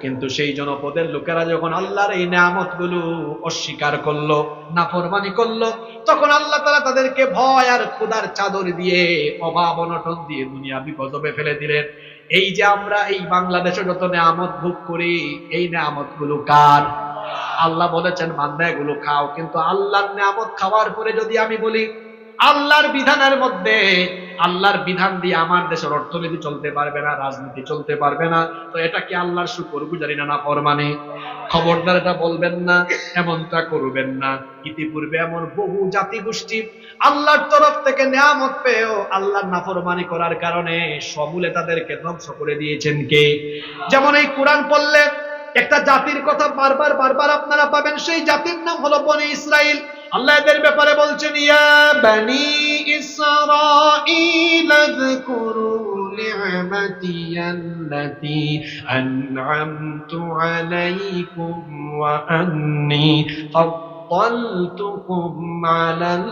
Speaker 1: কিন্তু সেই জনপদের লোকেরা যখন আল্লাহর এই নিয়ামতগুলো অস্বীকার করলো, নাফরমানি করলো, তখন আল্লাহ তাআলা তাদেরকে ভয় আর ক্ষুধার চাদর দিয়ে, অভাব অনটন দিয়ে দুনিয়াবি গজবে ফেলে দিলেন। এই যে আমরা এই বাংলাদেশে যত নিয়ামত ভোগ করি, এই নিয়ামতগুলো কার? আল্লাহ বলেছেন বান্দা এগুলো খাও। কিন্তু আল্লাহর নিয়ামত খাওয়ার পরে যদি আমি বলি আল্লাহর বিধানের মধ্যে, আল্লাহর বিধান দিয়ে আমার দেশের অর্থনীতি চলতে পারবে না, রাজনীতি চলতে পারবে না, তো এটা কি আল্লাহর শুকরগুজারি না নাফরমানি? খবরদার এটা বলবেন না, এমনটা করবেন না। ইতিপূর্বে এমন বহু জাতি গোষ্ঠী আল্লাহর তরফ থেকে নিয়ামত পেয়েও আল্লাহর নাফরমানি করার কারণে সমূলে তাদেরকে ধ্বংস করে দিয়েছেন কে? যেমন এই কোরআন পড়লে একটা জাতির কথা বারবার বারবার আপনারা পাবেন, সেই জাতির নাম হলো বনি ইসরাইল। আল্লাহ এদের ব্যাপারে বলছেন, ইয়া বনি ইসরাঈল আযকুরু নি'মাতি আল্লাতী আন'আমতু আলাইকুম ওয়া আন্নী ফাদ্দালতুকুম আলাল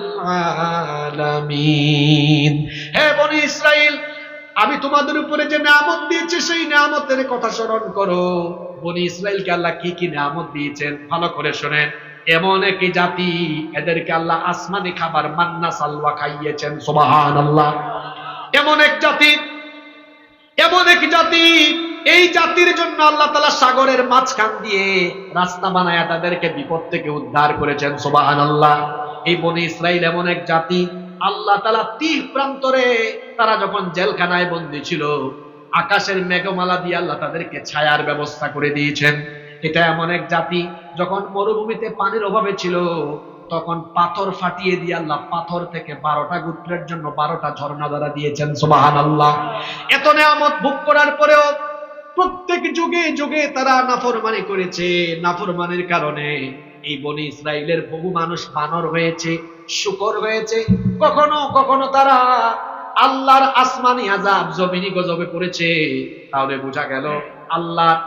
Speaker 1: আলামিন। হে বনি ইসরাইল, আমি তোমাদের উপরে যে নিয়ামত দিয়েছি সেই নিয়ামতের কথা স্মরণ করো। বনি ইসরাইলকে আল্লাহ কি কি নিয়ামত দিয়েছেন ভালো করে শোনেন। এমন একই জাতি, এদেরকে আল্লাহ আসমানি খাবার মান্না সালওয়া খাইয়েছেন। সুবহানাল্লাহ। এমন এক জাতি এক জাতি, এই জাতির জন্য আল্লাহ তাআলা সাগরের মাঝখান দিয়ে রাস্তা বানায়া তাদেরকে বিপদ থেকে উদ্ধার করেছেন। সুবহানাল্লাহ। এই বনি ইসরাইল এমন এক জাতি, আল্লাহ তাআলা তীর প্রান্তরে তারা যখন জেলখানায় বন্দী ছিল, আকাশের মেঘমালা দিয়ে আল্লাহ তাদেরকে ছায়ার ব্যবস্থা করে দিয়েছেন। এটা এমন এক জাতি, যখন মরুভূমিতে পানির অভাবে ছিল, তখন পাথর ফাটিয়ে দিয়ে আল্লাহ পাথর থেকে 12টা গোত্রের জন্য 12টা ঝর্ণা দ্বারা দিয়েছেন। সুবহানাল্লাহ। এত নেয়ামত ভোগ করার পরেও প্রত্যেক যুগে যুগে তারা নাফরমানি করেছে। নাফরমানির কারণে এই বনি ইসরাইলের বহু মানুষ বানর হয়েছে, শূকর হয়েছে। কখনো কখনো তারা আল্লাহর আসমানি আযাব, জমিনি গজবে পড়েছে। তাহলে বোঝা গেল আল্লাহর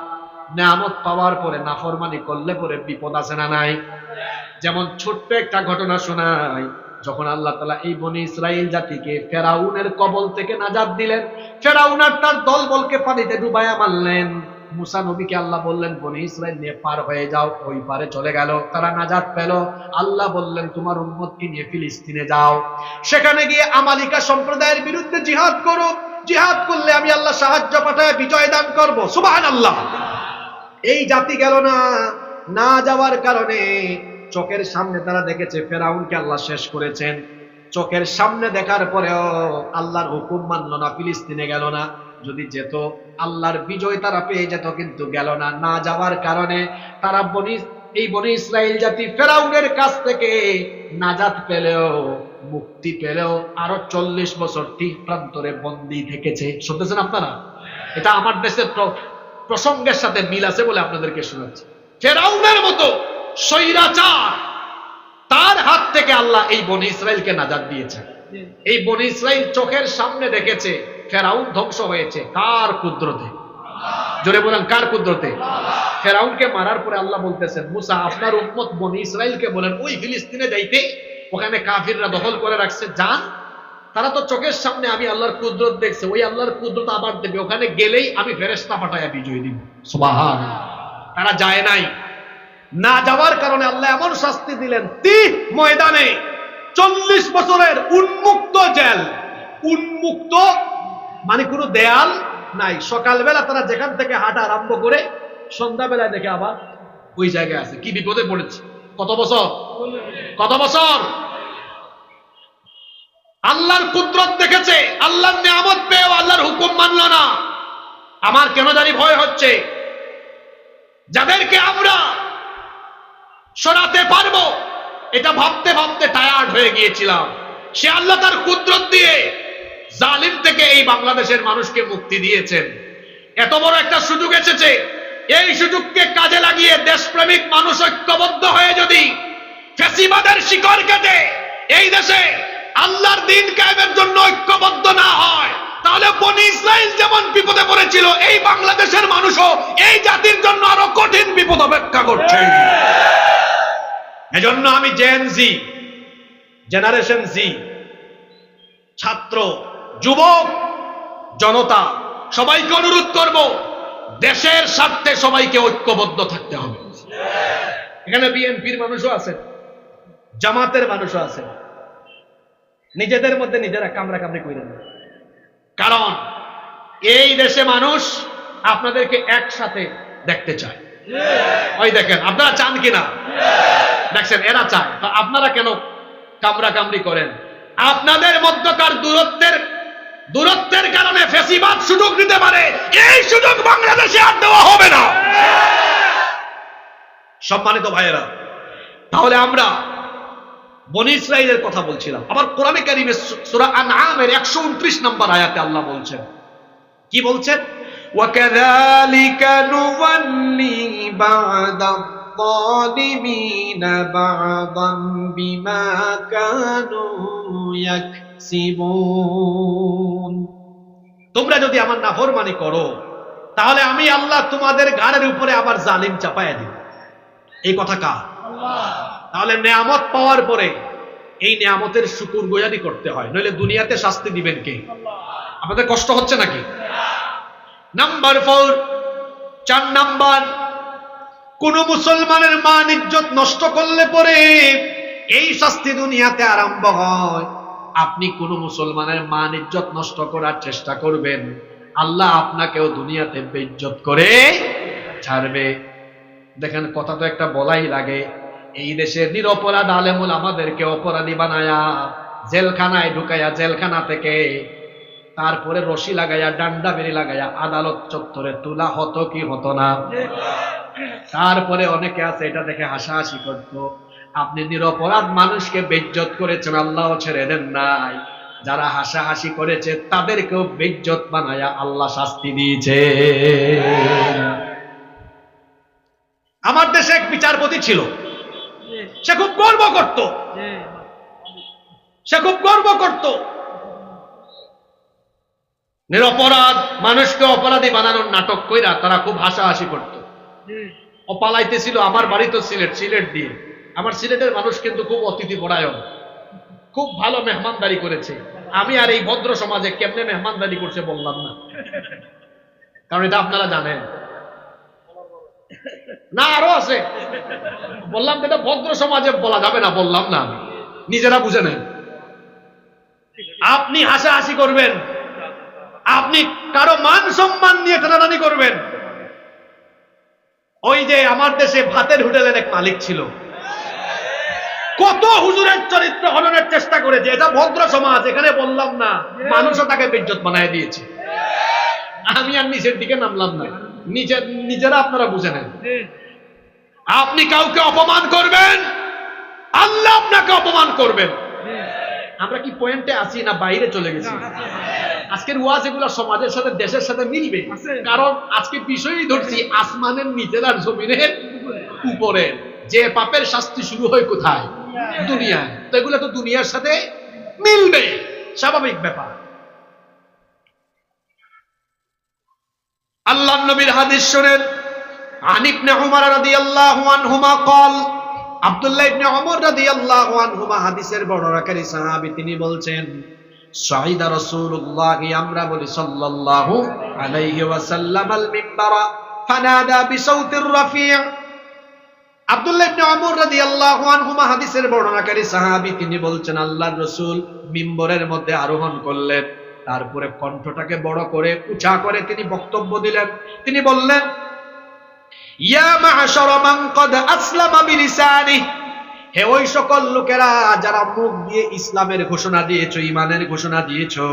Speaker 1: নেয়ামত পাওয়ার পরে নাফরমানি করলে পরে বিপদ আছে না নাই? যেমন ছোট্ট একটা ঘটনা শোনাই, যখন আল্লাহ তাআলা এই বনি ইসরাইল জাতিকে ফেরাউনের কবল থেকে নাজাত দিলেন, ফেরাউন আর তার দলবলকে পানিতে ডুবাইয়া মারলেন, মুসা নবীকে আল্লাহ বললেন বনি ইসরাইল নিয়ে পার হয়ে যাও। ওই পারে চলে গেল, তারা নাজাত পেল। আল্লাহ বললেন তোমার উম্মতকে নিয়ে ফিলিস্তিনে যাও, সেখানে গিয়ে আমালিকা সম্প্রদায়ের বিরুদ্ধে জিহাদ করো। জিহাদ করলে আমি আল্লাহ সাহায্য পাঠায় বিজয় দান করব। সুবহানাল্লাহ। এই জাতি গেল না, না যাওয়ার কারণে চোখের সামনে তারা দেখেছে ফেরাউনকে আল্লাহ শেষ করেছেন। চোখের সামনে দেখার পরেও আল্লাহর হুকুম মানল না, ফিলিস্তিনে গেল না। যদি যেত আল্লাহর বিজয় তারা পেয়ে যেত, কিন্তু গেল না। না যাওয়ার কারণে তারা এই বনি ইসরাইল জাতি ফেরাউনের কাছ থেকে নাজাত পেলেও, মুক্তি পেলেও আরো 40 বছর তীর প্রান্তরে বন্দী থেকেছে। শুনতেছেন আপনারা? এটা আমার দেশের প্রসঙ্গের সাথে মিল আছে বলে আপনাদেরকে শোনাচ্ছি। ফেরাউনের মতো স্বৈরাচার, তার হাত থেকে আল্লাহ এই বনি ইসরাইলকে নাজাত দিয়েছেন। এই বনি ইসরাইল চোখের সামনে দেখেছে ফেরাউন ধ্বংস হয়েছে। কার কুদরতে? জোরে বলেন, কার কুদরতে? ফেরাউনকে মারার পরে আল্লাহ বলতেছেন মুসা আপনার উম্মত বনি ইসরাইলকে বলেন ওই ফিলিস্তিনে যাইতে, ওখানে কাফিররা দখল করে রাখছে, যান। তারা তো চোখের সামনে আমি আল্লাহর কুদরত দেখছে, ওই আল্লাহর কুদরত আবার দেবে, ওখানে গেলেই আমি ফেরেশতা পাঠায়া বিজয় দিব। সুবহানাল্লাহ। তারা যায় নাই। না যাওয়ার কারণে আল্লাহ এমন শাস্তি দিলেন, তীর ময়দানে 40 বছরের উন্মুক্ত জেল। উন্মুক্ত মানে কোনো দেয়াল নাই। সকালবেলা তারা যেখান থেকে হাঁটা আরম্ভ করে সন্ধ্যাবেলায় দেখে আবার ওই জায়গায় আছে। কি বিপদে পড়েছে! কত বছর? কত বছর? আল্লাহর কুদরত দেখেছে, আল্লাহর নিয়ামত পেয়েও আল্লাহর হুকুম মানল না। আমার কেন জানি ভয় হচ্ছে, যাদেরকে আমরা সরাতে পারবো এটা ভাবতে ভাবতে টায়ার্ড হয়ে গিয়েছিলাম। সে আল্লাহ তার কুদরত দিয়ে জালিম থেকে এই বাংলাদেশের মানুষকে মুক্তি দিয়েছেন। এত বড় একটা সুযোগ এসেছে, এই সুযোগকে কাজে লাগিয়ে দেশপ্রেমিক মানুষ ঐক্যবদ্ধ হয়ে যদি ফ্যাসিবাদের শিকড় কেটে এই দেশে আল্লাহর দ্বীন কায়েমের জন্য ঐক্যবদ্ধ না হয়, তাহলে বনি ইসরাইল যেমন বিপদে পড়েছিল, এই বাংলাদেশের মানুষও এই জাতির জন্য আরো কঠিন বিপদ অপেক্ষা করছে। এজন্য আমি জেনারেশন জি, ছাত্র, যুবক, জনতা সবাইকে অনুরোধ করব, দেশের স্বার্থে সবাইকে ঐক্যবদ্ধ থাকতে হবে। এখানে বিএনপির মানুষও আছে, জামাতের মানুষও আছে। নিজেদের মধ্যে নিজেরা কামড়াকামড়ি করেন না, কারণ এই দেশে মানুষ আপনাদেরকে একসাথে দেখতে চায়। ওই দেখেন, আপনারা চান কিনা? দেখছেন, এরা চায়, তো আপনারা কেন কামড়াকামড়ি করেন? আপনাদের মধ্যকার দূরত্বের কারণে ফ্যাসিবাদ সুযোগ নিতে পারে, এই সুযোগ বাংলাদেশে আর দেওয়া হবে না। সম্মানিত ভাইয়েরা, তাহলে আমরা বনি ইসরাইলের কথা বলছিলাম। আবার কোরআনে কারীমের সূরা আনআমের 129 নম্বর আয়াতে আল্লাহ বলছেন, কি বলছেন? ওয়াকাযালিকা নুওয়াল্লি বা'দায-যালিমিনা বা'দান বিমা কানু ইয়াকসিবুন। তোমরা যদি আমার নাফরমানি করো, তাহলে আমি আল্লাহ তোমাদের ঘাড়ের উপরে আবার জালিম চাপায়া দিব। এই কথা কার? আল্লাহ। তাহলে নেয়ামত পাওয়ার পরে এই নেয়ামতের শুকরগুজারি করতে হয়, নইলে দুনিয়াতে শাস্তি দিবেন কে? আপনাদের কষ্ট হচ্ছে নাকি? নাম্বার 4 নাম্বার, কোন মুসলমানের মান ইজ্জত নষ্ট করলে পরে এই শাস্তি দুনিয়াতে আরম্ভ হয়। আপনি কোন মুসলমানের মান ইজ্জত নষ্ট করার চেষ্টা করবেন, আল্লাহ আপনাকেও দুনিয়াতে বেইজ্জত করে ছাড়বে। দেখেন, কথা তো একটা বলাই লাগে। এই দেশের নিরপরাধ আলেমুল আমাদেরকে অপরাধী বানায়া জেলখানায় ঢুকাইয়া, জেলখানা থেকে তারপরে রশি লাগাইয়া, ডান্ডা বেরি লাগাইয়া আদালত চত্বরে তোলা হতো কি হতো না? তারপরে অনেকে আছে এটা দেখে হাসাহাসি করত। আপনি নিরপরাধ মানুষকে বেইজ্জত করেছেন, আল্লাহ ছেড়ে দেন নাই। যারা হাসাহাসি করেছে তাদেরকেও বেইজ্জত বানায়া আল্লাহ শাস্তি দিয়েছে। আমার দেশে এক বিচারপতি ছিল, সে খুব গর্ব করত, নিরপরাধ মানুষকে অপরাধী বানানোর নাটক কইরা তারা খুব হাসাহাসি করত। ও পালাইতেছিল আমার বাড়ি তো সিলেট দিয়ে। আমার সিলেটের মানুষ কিন্তু খুব অতিথি পরায়ণ, খুব ভালো মেহমানদারি করেছে। আমি আর এই ভদ্র সমাজে কেমনে মেহমানদারি করছে বললাম না, কারণ এটা আপনারা জানেন না, আরো আছে। বললাম এটা ভদ্র সমাজে বলা যাবে না, বললাম না, আমি নিজেরা বুঝে নেন। আপনি হাসাহাসি করবেন, আপনি কারো মান সম্মান নিয়ে টানাটানি করবেন। ওই যে আমার দেশে ভাতের হোটেলের এক মালিক ছিল, কত হুজুরের চরিত্র হননের চেষ্টা করেছে। এটা ভদ্র সমাজ, এখানে বললাম না, মানুষও তাকে বেইজ্জত বানায় দিয়েছে। আমি আর নিচের দিকে নামলাম না, নিজেরা আপনারা বুঝে নেন। আপনি কাউকে অপমান করবেন, আল্লাহ আপনাকে অপমান করবেন। আমরা কি পয়েন্টে আছি না বাইরে চলে গেছি? আজকের ওয়াজ এগুলো সমাজের সাথে, দেশের সাথে মিলবে, কারণ আজকে বিষয়ই ধরছি আসমানের নিচের আর জমিনের উপরে। যে পাপের শাস্তি শুরু হয় কোথায়? দুনিয়ায়। তো এগুলো তো দুনিয়ার সাথে মিলবে, স্বাভাবিক ব্যাপার। আল্লাহর নবীর হাদিস শুনেন, আন ইবনে উমর রাদিয়াল্লাহু আনহুমা قال, আব্দুল্লাহ ইবনে উমর রাদিয়াল্লাহু আনহুমা হাদিসের বর্ণনাকারী সাহাবী, তিনি বলছেন, সাইদা রাসূলুল্লাহ, আমরা বলি সাল্লাল্লাহু আলাইহি ওয়াসাল্লাম, আল মিম্বারা ফানাদা বিসাউতির রাফি'। আব্দুল্লাহ ইবনে উমর রাদিয়াল্লাহু আনহুমা হাদিসের বর্ণনাকারী সাহাবী, তিনি বলছেন, আল্লাহর রাসূল মিম্বরের মধ্যে আরোহণ করলেন, তারপরে কণ্ঠটাকে বড় করে উঁচা করে তিনি বক্তব্য দিলেন। তিনি বললেন, ইয়া মা'শারা মান ক্বাদ আসলামা বিলিসানিহি, হে ওই সকল লোকেরা যারা মুখ দিয়ে ইসলামের ঘোষণা দিয়েছো, ঈমানের ঘোষণা দিয়েছো,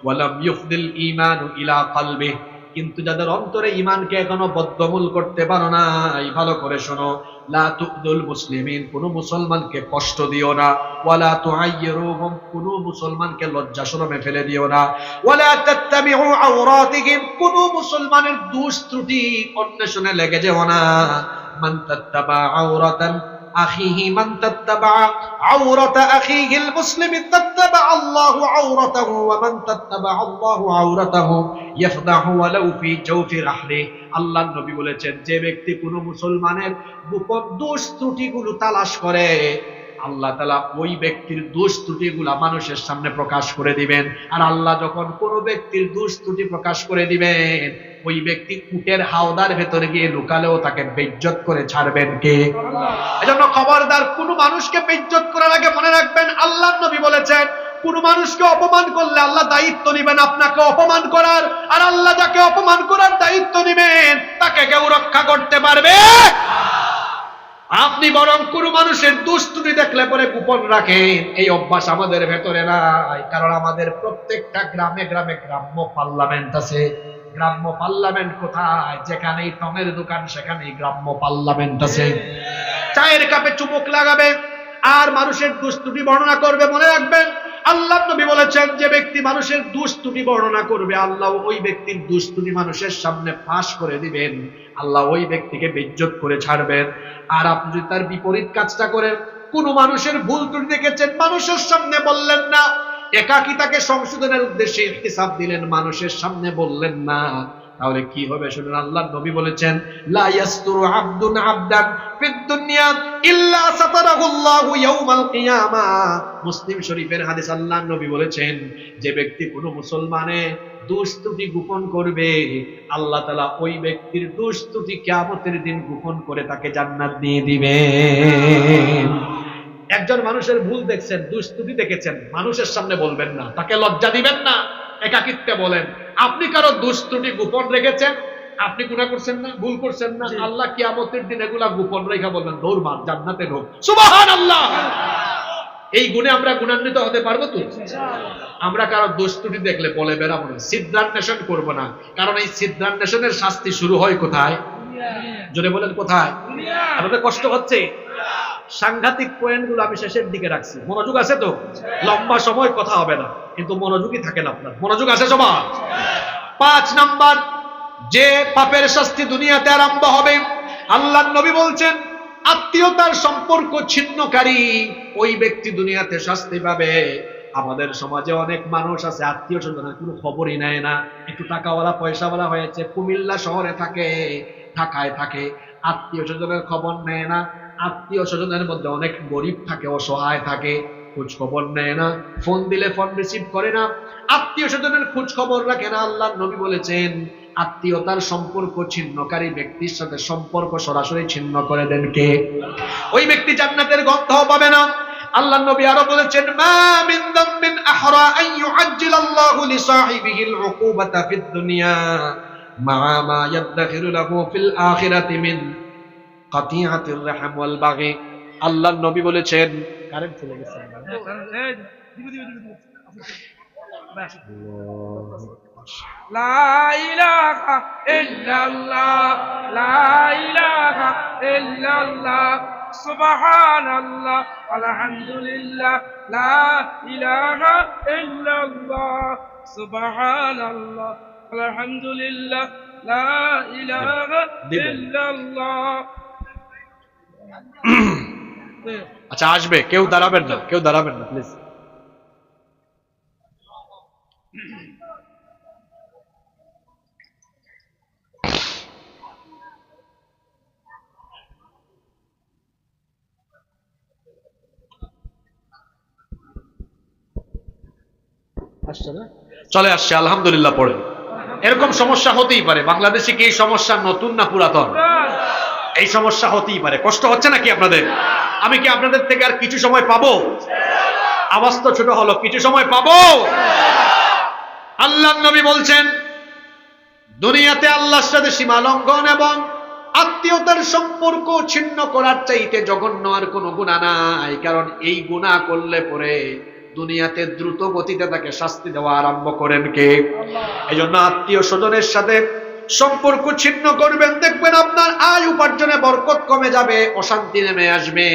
Speaker 1: ওয়ালাম ইউফদিল ঈমানু ইলা কলবিহি, কিন্তু যাদের অন্তরে ঈমানকে এখনো বদ্ধমূল করতে পারো না, ভালো করে শোনো, লা তু'দুল মুসলিমিন, কোন মুসলমানকে কষ্ট দিও না, ওয়ালা তুআইয়িরুহুম, কোন মুসলমানকে লজ্জা শরমে ফেলে দিও না, ওয়ালা তাত্তাবিউ আওরাতিহিম, কোন মুসলমানের দোষ ত্রুটি অন্বেষণে লেগে যেও না। মান তাত্তাবা আওরাতান আখিহি, মান তাত্তাবা আওরাতা আখিহিল মুসলিমি তাত্তাবা আল্লাহু আওরাতাহু, ওয়া মান তাত্তাবা আল্লাহু আওরাতাহু ইয়াফদাহু ওয়ালাউ ফি জাওফি রাহলি। আল্লাহর নবী বলেছেন, যে ব্যক্তি কোনো মুসলমানের গোপন দোষ ত্রুটিগুলো তালাশ করে, আল্লাহ তাআলা ওই ব্যক্তির দোষ ত্রুটিগুলো মানুষের সামনে প্রকাশ করে দিবেন। আর আল্লাহ যখন কোনো ব্যক্তির দোষ ত্রুটি প্রকাশ করে দিবেন, ওই ব্যক্তি উটের হাওদার ভেতরে গিয়ে লুকালেও তাকে বেইজ্জত করে ছাড়বেন কে? এজন্য খবরদার, কোন মানুষকে বেইজ্জত করার আগে মনে রাখবেন, আল্লাহর নবী বলেছেন, কোন মানুষকে অপমান করলে আল্লাহ দায়িত্ব নেবেন আপনাকে অপমান করার, আর আল্লাহ যাকে অপমান করার দায়িত্ব নেবেন তাকে কেউ রক্ষা করতে পারবে। আপনি বরং কোন মানুষের দুষ্টুটি দেখলে পরে গোপন রাখেন, এই অভ্যাস আমাদের ভেতরে নাই। কারণ আমাদের প্রত্যেকটা গ্রামে গ্রামে গ্রাম্য পার্লামেন্ট আছে। গ্রাম্য পার্লামেন্ট কোথায়? যেখানেই টমের দোকান সেখানেই গ্রাম্য পার্লামেন্ট আছে। চায়ের কাপে চুমুক লাগাবে আর মানুষের দুষ্টুটি বর্ণনা করবে। মনে রাখবেন, আল্লাহ নবী বলেছেন, যে ব্যক্তি মানুষের দুষ্টুটি বর্ণনা করবে, আল্লাহ ওই ব্যক্তির দুষ্টুটি মানুষের সামনে ফাঁস করে দিবেন, আল্লাহ ওই ব্যক্তিকে বেইজ্জত করে ছাড়বেন। আর আপনি যদি তার বিপরীত কাজটা করেন, কোন মানুষের ভুল ত্রুটি দেখেছেন, মানুষের সামনে বললেন না, একাকী তাকে সংশোধনের উদ্দেশ্যে হিসাব দিলেন, মানুষের সামনে বললেন না, তাহলে কি হবে শুনুন। আল্লাহর নবী বলেছেন, লা ইয়াসতুরু আবদুন আবদান ফিদ দুনিয়া ইল্লা সাতারাহুল্লাহু ইয়াউমাল কিয়ামা। মুসলিম শরীফের হাদিস, আল্লাহর নবী বলেছেন, যে ব্যক্তি কোনো মুসলমানের দোষ ত্রুটি গোপন করবে, আল্লাহ তাআলা ওই ব্যক্তির দোষ ত্রুটি কিয়ামতের দিন গোপন করে তাকে জান্নাত দিয়ে দিবেন। একজন মানুষের ভুল দেখছেন, দোষ ত্রুটি দেখেছেন, মানুষের সামনে বলবেন না, তাকে লজ্জা দিবেন না, একাকিত্বে বলেন, আপনি কারো দোষ ত্রুটি গোপন রেখেছেন? আপনি গুনাহ করছেন না, ভুল করছেন না? আল্লাহ কিয়ামতের দিন এগুলা গোপন রেখা বলবেন দৌড় মার, জান্নাতে ঢোক। সুবহানাল্লাহ। এই গুণে আমরা গুণান্বিত হতে পারবো তো? আমরা কারো দোষ ত্রুটি দেখলে বলে বেড়াবো না, ছিদ্রান্বেষণ করবো না, কারণ এই ছিদ্রান্বেষণের শাস্তি শুরু হয় কোথায়? জোরে বলেন কোথায়? আপনাদের কষ্ট হচ্ছে? সাংঘাতিক পয়েন্ট গুলো আমি শেষের দিকে রাখছি। মনোযোগ আছে তো? লম্বা সময় কথা হবে না, কিন্তু মনোযোগই থাকেন আপনার। মনোযোগ আছে সবার? 5 নাম্বার, যে পাপের শাস্তি দুনিয়াতে আরম্ভ হবে, আল্লাহর নবী বলছেন আত্মীয়তার সম্পর্ক ছিন্নকারী ওই ব্যক্তি দুনিয়াতে শাস্তি পাবে। আমাদের সমাজে অনেক মানুষ আছে আত্মীয় স্বজনের কোনো খবরই নেয় না। একটু টাকাওয়ালা পয়সাওয়ালা হয়েছে, কুমিল্লা শহরে থাকে, ঢাকায় থাকে, আত্মীয় স্বজনের খবর নেয় না। আত্মীয় স্বজনের মধ্যে অনেক গরিব থাকে, অসহায় থাকে, খোঁজ খবর নেয় না, ফোন দিলে ফোন রিসিভ করে না, আত্মীয় স্বজনের খোঁজ খবর রাখে না। আল্লাহর নবী বলেছেন আত্মীয়তার সম্পর্ক ছিন্নকারী ব্যক্তির সাথে সম্পর্ক সরাসরি ছিন্ন করে দেন কে? ওই ব্যক্তি জান্নাতের গন্ধ পাবে না। আল্লাহর নবী আরো বলেছেন মা মিন যামবিন আহরা আন ইউআজ্জিলাল্লাহু লিসাহিবিহিল উকুবাতা ফিদ দুনিয়া মা মা ইয়াদখিরু লাহু ফিল আখিরাতি মিন কাতিআতির রাহম ওয়াল বাগি। আল্লাহর নবী বলেছেন, কারেন্ট চলে গেছে,
Speaker 2: লা ইলাহা ইল্লাল্লাহ, লা ইলাহা ইল্লাল্লাহ, সুবহানাল্লাহ, আলহামদুলিল্লাহ, লা ইলাহা ইল্লাল্লাহ, সুবহানাল্লাহ, আলহামদুলিল্লাহ, লা ইলাহা ইল্লাল্লাহ।
Speaker 1: আচ্ছা আসবে, কেউ দাঁড়াবেন না, কেউ দাঁড়াবেন না প্লিজ। চলে আসছে আলহামদুলিল্লাহ পড়ে। এরকম সমস্যা হতেই পারে। বাংলাদেশে কি এই সমস্যা নতুন না পুরাতন? এই সমস্যা হতেই পারে। কষ্ট হচ্ছে নাকি আপনাদের? আমি কি আপনাদের থেকে আর কিছু সময় পাবো? আওয়াজ তো ছোট হলো, কিছু সময় পাবো? আল্লাহর নবী বলছেন দুনিয়াতে আল্লাহর সাথে সীমা লঙ্ঘন এবং আত্মীয়তার সম্পর্ক ছিন্ন করার চাইতে জঘন্য আর কোনো গুনাহ নাই। কারণ এই গুনাহ করলে পরে দুনিয়াতে দ্রুত গতিতে তাকে শাস্তি দেওয়া আরম্ভ করেন কে? এই জন্য আত্মীয় স্বজনের সাথে সম্পর্ক ছিন্ন করবেন, দেখবেন আপনার আয় উপার্জনে বরকত কমে যাবে, অশান্তি নেমে আসবে।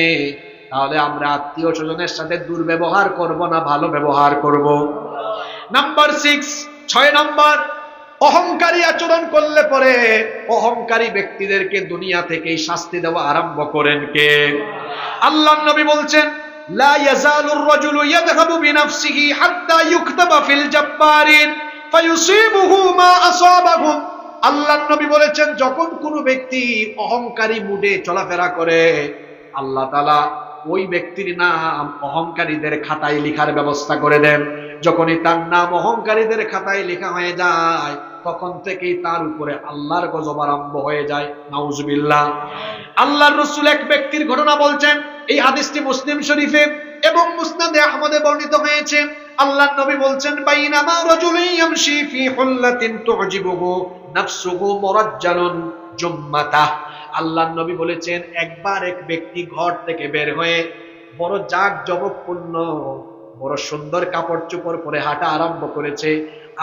Speaker 1: তাহলে আমরা আত্মীয় স্বজনের সাথে দুর্ব্যবহার করব না, ভালো ব্যবহার করব। নাম্বার 6 নাম্বার, অহংকারী আচরণ করলে পরে অহংকারী ব্যক্তিদেরকে দুনিয়া থেকেই শাস্তি দেওয়া আরম্ভ করেন কে? আল্লাহর নবী বলছেন লা ইয়াজালুর রাজুলু ইয়াযহাবু বিনাফসিহি হাত্তা ইউকতাবা ফিল জাব্বারিন ফায়ুসিবুহু মা আসাবাহুম। আল্লাহর নবী বলেছেন যখন কোনো ব্যক্তি অহংকারী মুডে চলাফেরা করে, আল্লাহ তাআলা ওই ব্যক্তির নাম অহংকারীদের খাতায় লেখার ব্যবস্থা করে দেন। যখনই তার নাম অহংকারীদের খাতায় লেখা হয়ে যায়, তখন থেকেই তার উপরে আল্লাহর গজব আরম্ভ হয়ে যায়। নাউজুবিল্লাহ। আল্লাহর রাসূল এক ব্যক্তির ঘটনা বলছেন, এই হাদিসটি মুসলিম শরীফে এবং মুসনাদে আহমদে বর্ণিত হয়েছে। আল্লাহর নবী বলছেন বাইনামা রাজুলুন ইয়ামশি ফি হুল্লাতিন তুজিবুহু নাফসুহু মুরাজ্জালুন জুম্মাতাহ। আল্লাহর নবী বলেছেন একবার এক ব্যক্তি ঘর থেকে বের হয়ে বড় জাঁকজমকপূর্ণ বড় সুন্দর কাপড় চোপড় পরে হাঁটা আরম্ভ করেছে,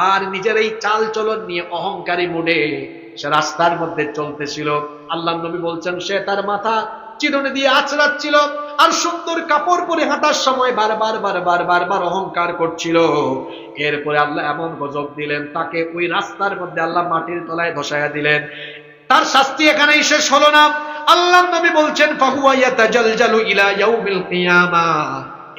Speaker 1: আর নিজের এই চাল চলন নিয়ে অহংকারী মুডে সে রাস্তার মধ্যে চলতেছিল। আল্লাহর নবী বলছেন সে তার মাথা চিরুনি দিয়ে আঁচড়াচ্ছিল আর সুন্দর কাপড় পরে হাঁটার সময় বারবার অহংকার করছিল। এরপরে আল্লাহ এমন গজব দিলেন, তাকে ওই রাস্তার মধ্যে আল্লাহ মাটির তলায় ধসাইয়া দিলেন। তার শাস্তি এখানেই শেষ হলো না। আল্লাহর নবী বলছেন ফাহুয়া ইয়াতাজালজালু ইলা ইয়াউমিল কিয়ামাহ।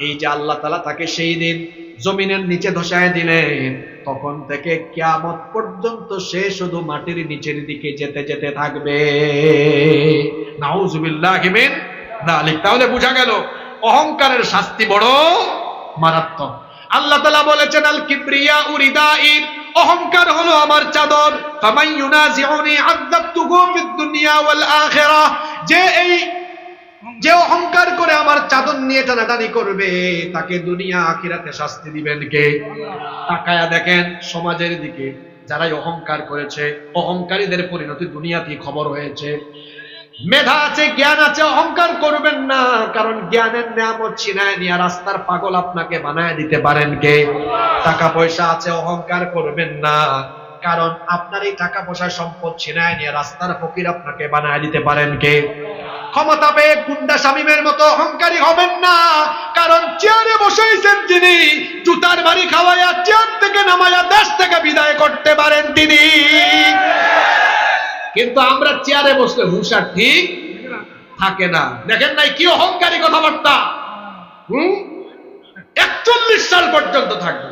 Speaker 1: এই যে আল্লাহ তাআলা তাকে সেই দিন জমিনের নিচে ধসায় দিলেন, তখন থেকে কিয়ামত পর্যন্ত সে শুধু মাটির নিচের দিকে যেতে যেতে থাকবে। নাউজুবিল্লাহি মিন যালিক। তাহলে বোঝা গেল অহংকারের শাস্তি বড় মারাত্মক। আল্লাহ তাআলা বলেছেন আল কিবরিয়া উরিদাই, অহংকার হলো আমার চাদর। ফামান ইউনাজিউনি আযাবতুহু ফিদ দুনিয়া ওয়াল আখিরাহ। যে এই যে অহংকার করে আমার চাদর নিয়ে টানাটানি করবে তাকে দুনিয়া আখিরাতে শাস্তি দিবেন কে? তাকায়া দেখেন সমাজের দিকে, যারাই অহংকার করেছে অহংকারীদের পরিণতি দুনিয়াতেই খবর হয়েছে। মেধা আছে, জ্ঞান আছে, অহংকার করবেন না, কারণ জ্ঞানের নিয়ামত ছিনায় নিয়ে রাস্তার পাগল আপনাকে বানায় দিতে পারেন কে? টাকা পয়সা আছে, অহংকার করবেন না, কারণ আপনার এই টাকা পয়সা সম্পদ ছিনায় নিয়ে রাস্তার ফকির আপনাকে বানায় দিতে পারেন কে? ক্ষমতা পেয়ে গুন্ডা শামীমের মতো অহংকারী হবেন না, কারণ চেয়ারে বসেছেন যিনি, জুতার বাড়ি খাওয়াইয়া চেয়ার থেকে নামাইয়া দেশ থেকে বিদায় করতে পারেন তিনি। কিন্তু আমরা চেয়ারে বসলে হুঁশা ঠিক থাকে না। দেখেন নাই কি অহংকারী কথাবার্তা। 41 সাল পর্যন্ত থাকবে,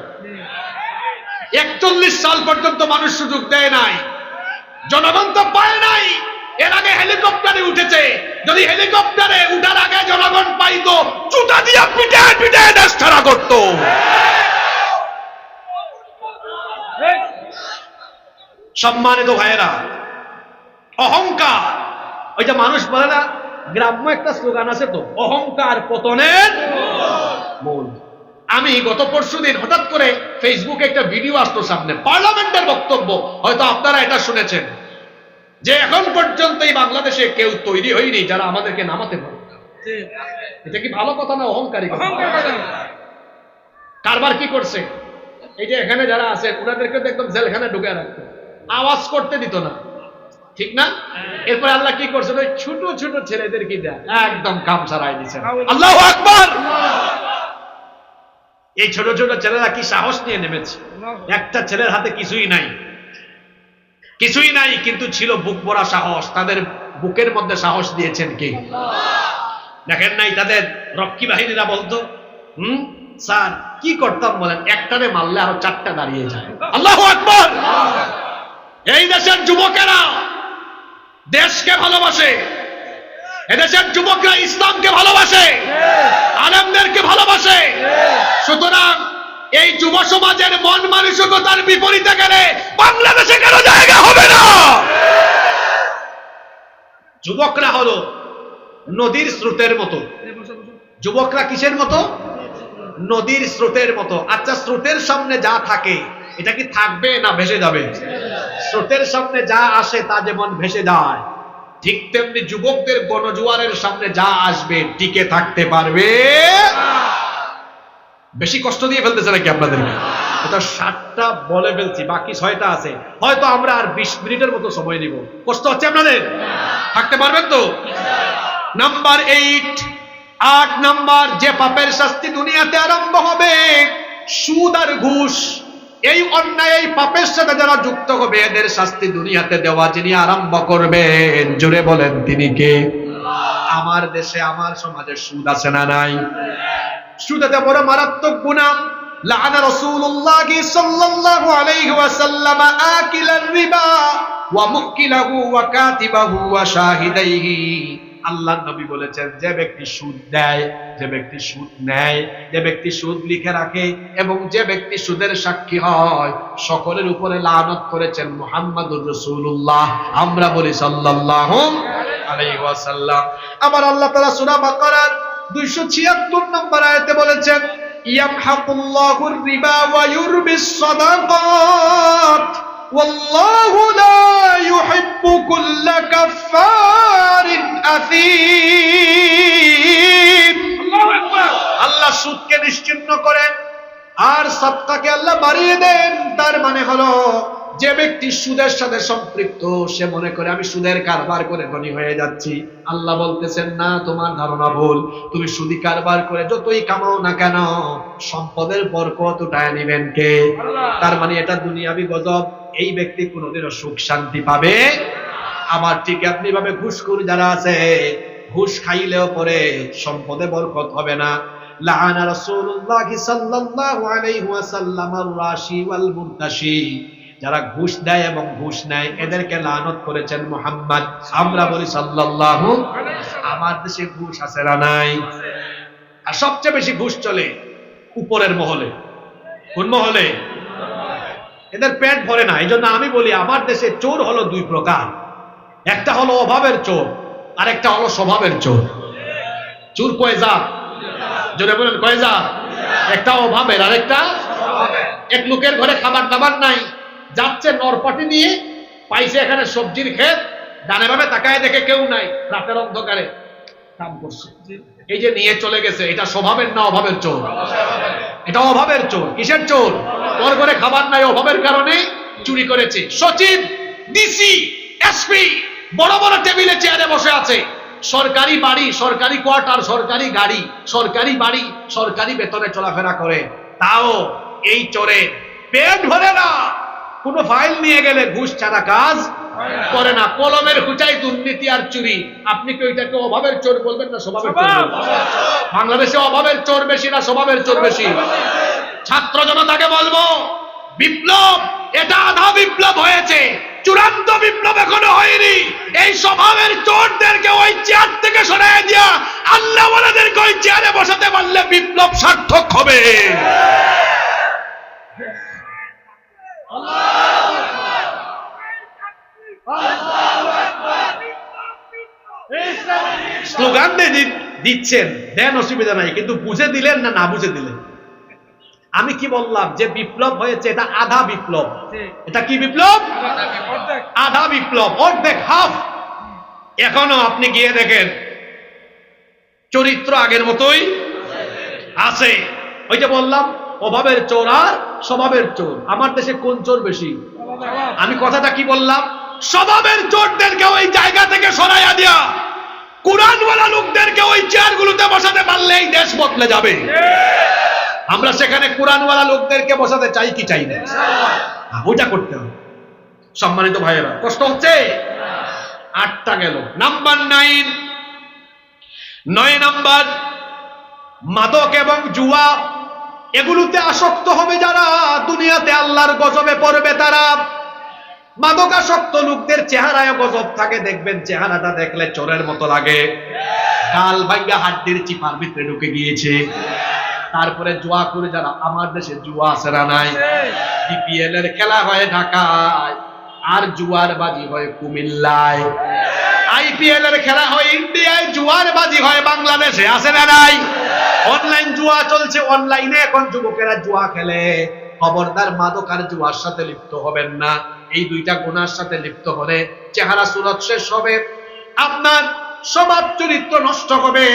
Speaker 1: 41 সাল পর্যন্ত মানুষ সুযোগ দেয় নাই, জনগণ তো পায় নাই। এর আগে হেলিকপ্টারে উঠেছে, যদি হেলিকপ্টারে উঠার আগে জনগণ পাইতো, জুতা দিয়া পিটায় পিটায় দেশ ছাড়া করতো। সম্মানিত ভাইয়েরা, অহংকার, ওই যে মানুষ বলে না, গ্রাম্য একটা স্লোগান আছে তো, অহংকার পতনের মূল। আমি গত পরশুদিন হঠাৎ করে ফেসবুকে একটা ভিডিও আসতো সামনে, পার্লামেন্টের বক্তব্য, হয়তো আপনারা এটা শুনেছেন, যে এখন পর্যন্ত এই বাংলাদেশে কেউ তৈরি হয়নি যারা আমাদেরকে নামাতে পারে। এটা কি ভালো কথা না অহংকারী কথা? কারবার কি করছে, এই যে এখানে যারা আছে ওনাদেরকে তো একদম জেলখানে ঢুকে রাখতো, আওয়াজ করতে দিত না, ঠিক না? এরপর আল্লাহ কি করছে, ওই ছোট ছোট ছেলেদের কি দেয়, একদম কাম ছাড়াই দিচ্ছে। আল্লাহু আকবার। এই ছোট ছোট ছেলেরা কি সাহস নিয়ে নেমেছে, একটা ছেলের হাতে কিছুই নাই, কিছুই নাই, কিন্তু ছিল বুক ভরা সাহস। তাদের বুকের মধ্যে সাহস দিয়েছেন কে? দেখেন নাই তাদের রক্ষী বাহিনীরা বলতো, স্যার কি করতাম বলেন, একটারে মারলে আরো 4টা দাঁড়িয়ে যায়। আল্লাহু আকবার। এই দেশের যুবকেরা দেশকে ভালোবাসে, এদেশের যুবকরা ইসলামকে ভালোবাসে, আলেমদেরকে ভালোবাসে। সুতরাং এই যুব সমাজের মন মানসিকতার বিপরীতে গেলে বাংলাদেশে কেন জায়গা হবে না? যুবকরা হলো নদীর স্রোতের মতো। যুবকরা কিসের মতো? নদীর স্রোতের মতো। আচ্ছা, স্রোতের সামনে যা থাকে এটা কি থাকবে না ভেসে যাবে? স্রোতের সামনে যা আসে তা যেমন ভেসে যায়, ঠিক তেমনি যুবকদের গণজোয়ারের সামনে যা আসবে টিকে থাকতে পারবে। বেশি কষ্ট দিয়ে ফেলতেছে নাকি আপনাদেরকে? এটা 7টা বলে ফেলছি, বাকি 6টা আছে, হয়তো আমরা আর 20 মিনিটের মতো সময় নিব। কষ্ট হচ্ছে আপনাদের? থাকতে পারবেন তো? নাম্বার 8 নাম্বার, যে পাপের শাস্তি দুনিয়াতে আরম্ভ হবে, সুদ আর ঘুষ। এই অন্যায়, এই পাপের সাথে যারা যুক্ত হবে এদের শাস্তি দুনিয়াতে দেওয়া যিনি আরম্ভ করবেন, জোরে বলেন তিনি কে? আমার দেশে, আমার সমাজে সুদ আছে না নাই? সুদ এত বড় মারাত্মক গুনাহ। লাআনা রাসূলুল্লাহ সাল্লাল্লাহু আলাইহি ওয়াসাল্লাম আকিলার রিবা ওয়া মুকিলাহু ওয়া কাতিবাহু ওয়া শাহিদাইহি। আল্লাহর নবী বলেছেন, যে ব্যক্তি সুদ দেয়, যে ব্যক্তি সুদ নেয়, যে ব্যক্তি সুদ লিখে রাখে এবং যে ব্যক্তি সুদের সাক্ষী হয়, সকলের উপরে লানত করেছেন মুহাম্মাদুর রাসূলুল্লাহ। আমরা বলি সাল্লাল্লাহু আলাইহি ওয়াসাল্লাম। আবার আল্লাহ তাআলা সূরা বাকারার 276 নম্বর আয়াতে বলেছেন, ইয়ামহাকুল্লাহুর রিবা ওয়া ইউরবিস সাদাকাত ওয়াল্লাহু লা ইউহিব্বু কুল্লা কাফফারিন আথীম। আল্লাহু আকবার। আল্লাহ সুদকে নিশ্চিহ্ন করেন আর সাদকাকে আল্লাহ বাড়িয়ে দেন। তার মানে হলো, যে ব্যক্তি সুদের সাথে সম্পৃক্ত সে মনে করে আমি সুদের কারবার করে ধনী হয়ে যাচ্ছি। আল্লাহ বলতেছেন, না, তোমার ধারণা ভুল। তুমি সুদি কারবার করে যতই কামাও না কেন, সম্পদের বরকত উঠায় নিবেন কে? তার মানে এটা দুনিয়াবি গজব। এই ব্যক্তি কোনোদিনও সুখ শান্তি পাবে। আবার ঠিক আপনি ভাবে ঘুষখোর যারা আছে, ঘুষ খাইলেও পরে সম্পদে বরকত হবে না। লাআনা রাসূলুল্লাহ সাল্লাল্লাহু আলাইহি ওয়াসাল্লাম আর-রাশি ওয়াল মুরতাশি। যারা ঘুষ দেয় এবং ঘুষ নেয় এদেরকে লানত করেছেন মুহাম্মদ। আমরা বলি সাল্লাল্লাহু। আমার দেশে ঘুষ আছে না নাই? আর সবচেয়ে বেশি ঘুষ চলে উপরের মহলে। কোন মহলে? এদের পেট ভরে না। এই জন্য আমি বলি, আমার দেশে চোর হলো 2 প্রকার। একটা হলো অভাবের চোর, আর একটা হলো স্বভাবের চোর। চুর কয় জাত? জোরে বলেন কয় জাত? একটা অভাবের, আর একটা এক লোকের ঘরে খাবার দাবার নাই, যাচ্ছে নরপাটি নিয়ে, পাইছে এখানে সবজির ক্ষেত, ডানে বামে তাকায় দেখে কেউ নাই, রাতের অন্ধকারে কাম করছে, এই যে নিয়ে চলে গেছে, এটা স্বভাবের না অভাবের চোর? এটা অভাবের চোর। কিসের চোর? ওর ঘরে খাবার নাই, অভাবের কারণে চুরি করেছে। সচিব, ডিসি, এসপি বড় বড় টেবিলে চেয়ারে বসে আছে, সরকারি বাড়ি, সরকারি কোয়ার্টার, সরকারি গাড়ি, সরকারি বাড়ি, সরকারি বেতনে চলাফেরা করে, তাও এই চোরে পেট ভরে না। কোনো ফাইল নিয়ে গেলে ঘুষ ছাড়া কাজ করে না, কলমের খুঁচাই দুর্নীতি আর চুরি। আপনি কি ওইটাকে অভাবের চোর বলবেন না স্বভাবের চোর বলবেন? বাংলাদেশে অভাবের চোর বেশি না স্বভাবের চোর বেশি? ছাত্র জনতাকে বলবো, বিপ্লব এটা আধা বিপ্লব হয়েছে, চূড়ান্ত বিপ্লব এখনো হয়নি। এই স্বভাবের চোরদেরকে ওই চেয়ার থেকে সরাই দিয়া আল্লাহ ওয়ালাদেরকে ওই চেয়ারে বসাতে পারলে বিপ্লব সার্থক হবে। স্লোগান দিচ্ছেন, দেন, অসুবিধা নাই, কিন্তু বুঝে দিলেন না, না বুঝে দিলেন। আমি কি বললাম যে বিপ্লব হয়েছে, এটা আধা বিপ্লব। এটা কি বিপ্লব? আধা বিপ্লব, অর্ধেক, হাফ। এখনো আপনি গিয়ে দেখেন চরিত্র আগের মতোই আছে। ওই যে বললাম অভাবের চোর আর স্বভাবের চোর। আমার দেশে কোন চোর বেশি? আমি কথাটা কি বললাম? স্বভাবের চোরদেরকে ওই জায়গা থেকে সরাইয়া দিয়া কুরআনওয়ালা লোকদেরকে ওই চেয়ারগুলোতে বসাতে পারলে এই দেশ বদলে যাবে। আমরা সেখানে কুরআনওয়ালা লোকদেরকে বসাতে চাই কি চাই না? ওইটা করতে হবে। সম্মানিত ভাইয়েরা, কষ্ট হচ্ছে? 8টা গেল। নাম্বার 9 নাম্বার, মাদক এবং জুয়া, এগুলোতে আসক্ত হবে যারা, দুনিয়াতে আল্লাহর গজবে পড়বে তারা। মাদকাসক্ত লোকদের চেহারায় গজব থাকে, দেখবেন চেহারাটা দেখলে চোরের মতো লাগে, গাল ভাঙ্গা হাড্ডির চিপার ভিতরে ঢুকে গিয়েছে। তারপরে জুয়া করে যারা, আমার দেশে জুয়া আছে না নাই? বিপিএল এর খেলা হয় ঢাকায়, আর জুয়ার বাজি হয় কুমিল্লায়। আইপিএল এর খেলা হয় ইন্ডিয়ায়, জুয়ার বাজি হয় বাংলাদেশে, আছে না নাই? অনলাইন জুয়া চলছে, অনলাইনে এখন যুবকেরা জুয়া খেলে। খবরদার মাদক আর জুয়ার সাথে লিপ্ত হবেন না। এই দুইটা গুনার সাথে লিপ্ত হলে চেহারা সুরত শেষ হবে, আপনার স্বভাব চরিত্র নষ্ট হবে,